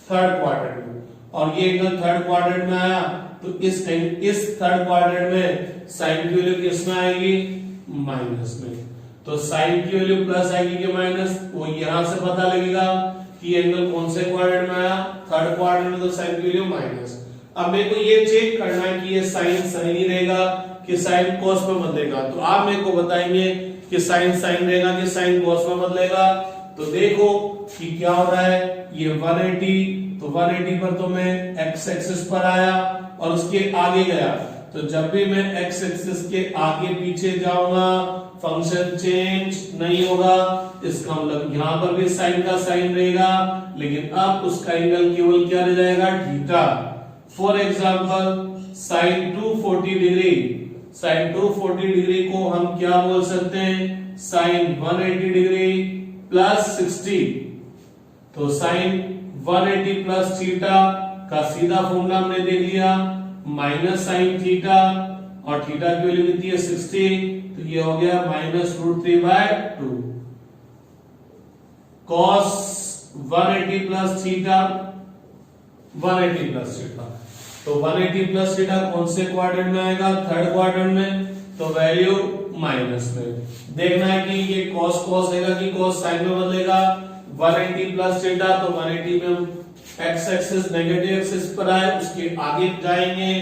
थर्ड क्वाड्रेंट में, और ये एंगल थर्ड क्वाड्रेंट में आया तो इस थर्ड क्वाड्रेंट में साइन की वैल्यू किस में आएगी, माइनस में। तो साइन की वैल्यू प्लस आएगी कि माइनस, वो यहां से पता लगेगा कि एंगल कौन से क्वाड्रेंट में आया, थर्ड क्वाड्रेंट में, तो साइन की वैल्यू माइनस। अब मेरे को ये चेक करना है कि ये साइन साइन ही रहेगा कि साइन कॉस में बदलेगा, तो आप मेरे को बताएंगे कि साइन साइन रहेगा कि साइन कॉस में बदलेगा। तो देखो कि क्या हो रहा है, ये 180, तो 180 पर तो मैं एक्स एक्सिस पर आया और उसके आगे गया, तो जब भी मैं एक्स एक्सिस के आगे पीछे जाऊंगा फंक्शन चेंज नहीं होगा। इसका मतलब यहां पर भी साइन का साइन रहेगा, लेकिन अब उसका एंगल केवल क्या रह जाएगा, theta. For example sine 240 degree, sine 240 degree को हम क्या बोल सकते हैं, साइन 180 डिग्री प्लस 60। तो साइन 180 प्लस थीटा का सीधा फॉर्मूला हमने देख लिया, माइनस साइन थीटा, और थीटा की वैल्यू कितनी है 60, तो ये हो गया -√3/2 cos 180 plus theta, 180 plus theta. तो 180 प्लस थीटा कौन से क्वाड्रेंट में आएगा, थर्ड क्वाड्रेंट में, तो वैल्यू माइनस में। देखना है कि ये cos cos रहेगा कि cos साइन में बदलेगा। 180 प्लस थीटा, तो 180 में हम एक्स एक्सिस नेगेटिव एक्सिस पर आए, उसके आगे जाएंगे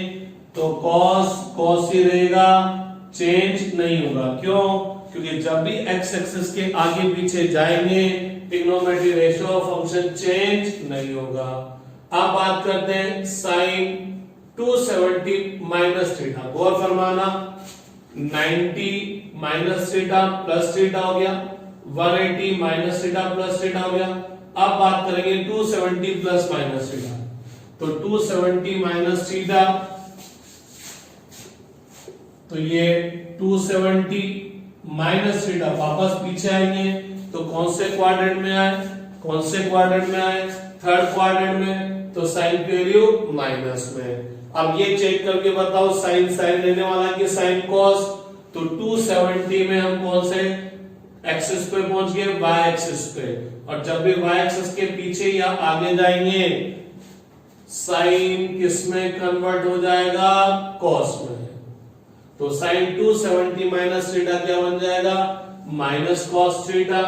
तो cos cos ही रहेगा, चेंज नहीं होगा। क्यों, क्योंकि जब भी एक्स एक्सिस के आगे पीछे जाएंगे trigonometry ratio of function change नहीं होगा। अब बात करते हैं साइन 270 माइनस थीटा, गौर फरमाना, 90 माइनस थीटा प्लस थीटा हो गया, 180 माइनस थीटा प्लस थीटा हो गया। अब बात करेंगे 270 प्लस माइनस थीटा, तो 270 माइनस थीटा, तो ये 270 माइनस थीटा वापस पीछे आएंगे, तो कौन से क्वाड्रेंट में आए, कौन से क्वाड्रेंट में आए, थर्ड क्वाड्रेंट में, तो साइन की वैल्यू माइनस में। अब ये चेक करके बताओ साइन साइन लेने वाला है कि साइन कॉस, तो 270 में हम कौन से एक्सिस पे पहुंच गए, वाई एक्सिस पे, और जब भी वाई एक्सिस के पीछे या आगे जाएंगे साइन किसमें कन्वर्ट हो जाएगा, कॉस में। तो साइन 270 माइनस थीटा क्या बन जाएगा, minus cos theta.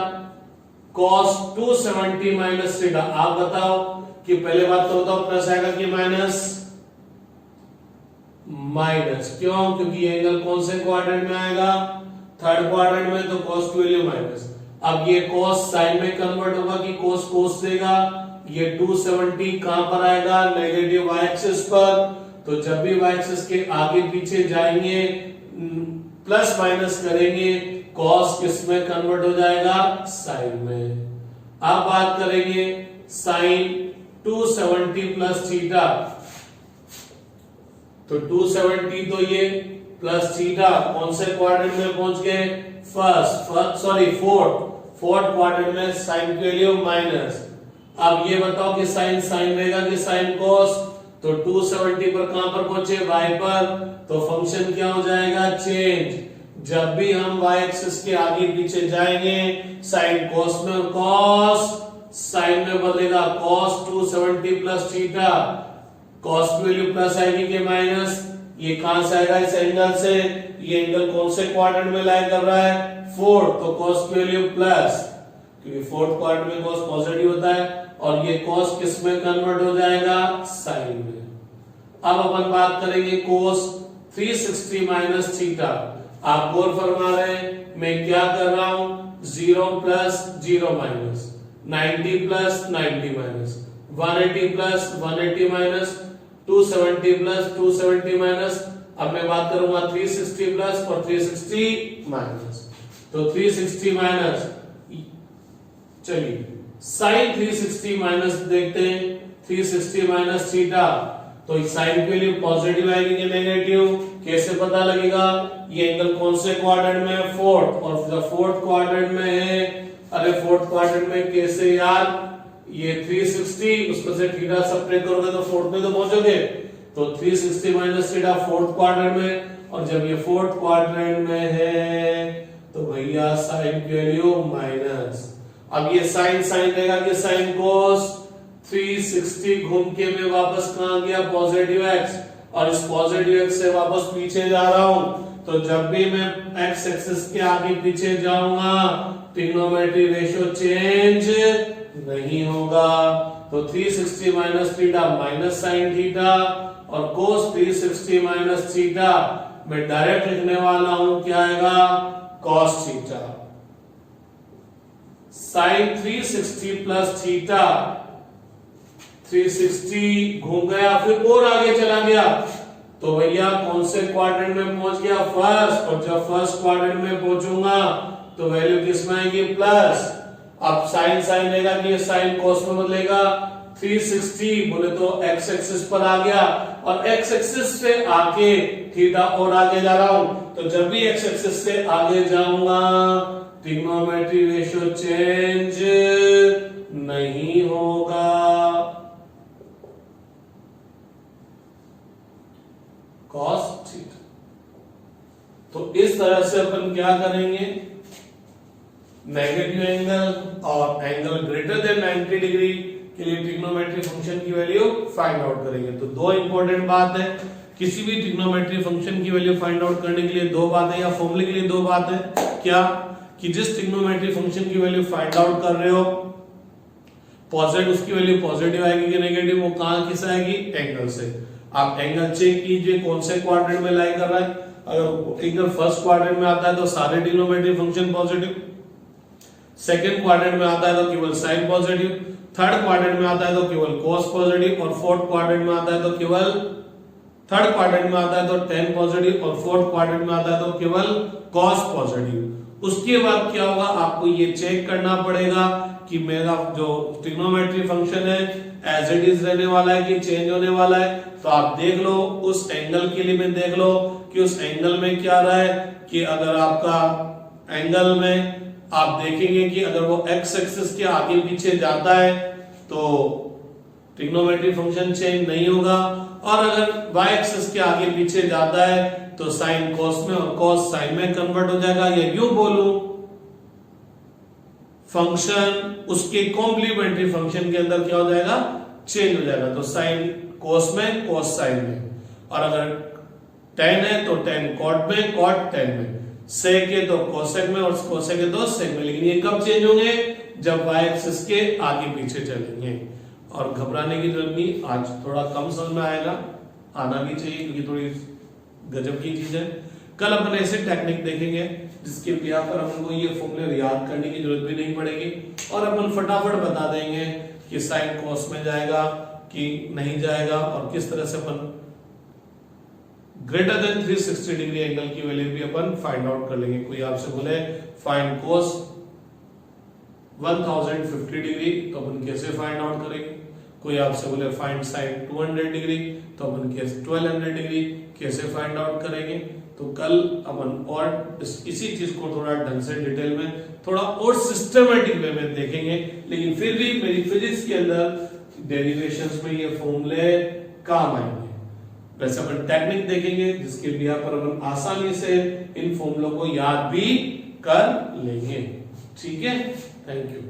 Cos 270 minus theta, आप बताओ कि पहले बात तो बताओ प्लस आएगा कि माइनस, माइनस। क्यों, क्योंकि एंगल कौन से क्वाड्रेंट में आएगा, थर्ड क्वाड्रेंट में, तो cos की वैल्यू माइनस। अब ये cos साइन में कन्वर्ट होगा कि cos cos देगा, ये 270 कहां पर आएगा, नेगेटिव y एक्सिस पर, तो जब भी y एक्सिस के आगे पीछे जाएंगे प्लस माइनस करेंगे, cos किस में कन्वर्ट हो जाएगा, साइन में। अब बात करेंगे साइन 270 प्लस थीटा, तो 270 तो ये प्लस थीटा कौन से क्वाड्रेंट में पहुंच गए, फोर्थ क्वाड्रेंट में, साइन की वैल्यू माइनस। अब ये बताओ कि साइन साइन रहेगा कि साइन कॉस, तो 270 पर कहां पर पहुंचे, y पर, तो फंक्शन क्या हो जाएगा, चेंज। जब भी हम y एक्सिस के आगे पीछे जाएंगे साइन कॉस में, और कॉस साइन में बदलेगा, cos 270 प्लस थीटा, cos की वैल्यू प्लस आएगी कि माइनस, ये कहां से आएगा, इस एंगल से, ये एंगल कौन से क्वाड्रेंट में लाई कर रहा है, फोर्थ, तो cos की वैल्यू प्लस, क्योंकि फोर्थ क्वाड्रेंट में cos पॉजिटिव होता है, और ये cos किस में कन्वर्ट हो जाएगा, साइन में। अब अपन बात करेंगे cos 360 माइनस थीटा। आप गौर फरमा रहे हैं मैं क्या कर रहा हूं 0 plus 0 minus 90 plus 90 minus 180 plus 180 minus 270 plus 270 minus अब मैं बात करूंगा 360 प्लस और 360 माइनस तो 360 माइनस चलिए साइन 360 माइनस देखते हैं 360 माइनस थीटा तो साइन के लिए पॉजिटिव आएगी कि नेगेटिव कैसे पता लगेगा ये एंगल कौन से क्वाड्रेंट में है फोर्थ और जब फोर्थ क्वाड्रेंट में है अरे फोर्थ क्वाड्रेंट में कैसे यार ये 360 उसमें से थीटा सब्ट्रैक्ट करोगे तो फोर्थ में तो पहुंचोगे तो 360 माइनस थीटा फोर्थ क्वाड्रेंट में और जब ये फोर्थ क्वाड्रेंट में है तो भैया साइन की वैल्यू माइनस अब ये साइन साइन देगा कि साइन कोस 360 घूम के मैं वापस कहां गया पॉजिटिव एक्स और इस पॉजिटिव एक्स से वापस पीछे जा रहा हूं तो जब भी मैं एक्स एक्सिस के आगे पीछे जाऊंगा ट्रिग्नोमेट्री रेशियो चेंज नहीं होगा तो 360 minus theta minus sine theta और कोस 360 माइनस थीटा मैं डायरेक्ट लिखने वाला हूं क्या आएगा cos theta sine 360 plus theta 360 घूम गया फिर और आगे चला गया तो भैया कौन से क्वाड्रेंट में पहुंच गया फर्स्ट और जब फर्स्ट क्वाड्रेंट में पहुंचूंगा तो वैल्यू किस में आएगी प्लस अब साइन साइन लेगा कि ये साइन कोस में बदलेगा 360 बोले तो एक्स एक्सिस पर आ गया और एक्स एक्सिस से आके थीटा और आगे जा रहा हूं तो जब भी एक्स एक्सिस से आगे जाऊंगा ट्रिग्नोमेट्री रेशियो चेंज नहीं होगा कॉस थीटा तो इस तरह से अपन क्या करेंगे नेगेटिव एंगल और एंगल ग्रेटर देन 90 डिग्री के लिए ट्रिग्नोमेट्री फंक्शन की वैल्यू फाइंड आउट करेंगे तो दो इंपॉर्टेंट बात है किसी भी ट्रिग्नोमेट्री फंक्शन की वैल्यू फाइंड आउट करने के लिए दो बातें या फॉर्मूले के लिए दो बातें क्या कि जिस ट्रिग्नोमेट्री फंक्शन की वैल्यू फाइंड आउट कर रहे हो पॉजिटिव उसकी वैल्यू पॉजिटिव आएगी कि नेगेटिव वो कहां किस आएगी एंगल से आप एंगल चेक कीजिए कौन से क्वाड्रेंट में लाई कर रहा है अगर एंगल फर्स्ट क्वाड्रेंट में आता है तो सारे trigonometry function positive second quadrant में आता है तो केवल साइन पॉजिटिव थर्ड क्वाड्रेंट में आता है तो केवल cos पॉजिटिव और फोर्थ क्वाड्रेंट में आता है तो केवल थर्ड क्वाड्रेंट में आता है तो tan पॉजिटिव और फोर्थ क्वाड्रेंट में आता है तो केवल cos पॉजिटिव उसके बाद क्या होगा आपको ये चेक करना पड़ेगा कि मेरा जो ट्रिग्नोमेट्री फंक्शन है एज इट इज रहने वाला है कि चेंज होने वाला है तो आप देख लो उस एंगल के लिए में देख लो कि उस एंगल में क्या रहा है कि अगर आपका एंगल में आप देखेंगे कि अगर वो एक्स एक्सिस के आगे पीछे जाता है तो ट्रिग्नोमेट्री फंक्शन चेंज नहीं होगा और अगर वाई एक्सिस के आगे पीछे जाता है तो साइन कॉस में और कॉस साइन में कन्वर्ट हो जाएगा या यूं बोलूं फंक्शन उसके कॉम्प्लीमेंट्री फंक्शन के अंदर क्या हो जाएगा चेंज हो जाएगा तो साइन कोस में कोस साइन में और अगर tan है तो tan cot में cot tan में सेक है तो कोसेक में और कोसेक है तो सेक में लेकिन ये कब चेंज होंगे जब y एक्सिस के आगे पीछे चलेंगे और घबराने की जरूरत नहीं आज थोड़ा कम समझ में आएगा आना भी चाहिए क्योंकि थोड़ी गजब की चीज है कल अपन ऐसे टेक्निक देखेंगे जिसके बिया पर हमको ये फॉर्मूले याद करने की जरूरत भी नहीं पड़ेगी और अपन फटाफट बता देंगे कि साइन कोस में जाएगा कि नहीं जाएगा और किस तरह से अपन ग्रेटर देन 360 डिग्री एंगल की वैल्यू भी अपन फाइंड आउट कर लेंगे कोई आपसे बोले फाइंड कोस 1050 डिग्री तो अपन कैसे फाइंड आउट करेंगे कोई आपसे बोले फाइंड साइन 200 डिग्री तो अपन कैसे 1200 डिग्री कैसे फाइंड आउट करेंगे तो कल अपन और इसी चीज को थोड़ा ढंग से डिटेल में थोड़ा और सिस्टमेटिक वे में देखेंगे लेकिन फिर भी मेरी फिजिक्स के अंदर डेरिवेशंस में ये फॉर्मूले काम आएंगे वैसे अपन टेक्निक देखेंगे जिसके बिया पर अपन आसानी से इन फॉर्मूलों को याद भी कर लेंगे ठीक है थैंक यू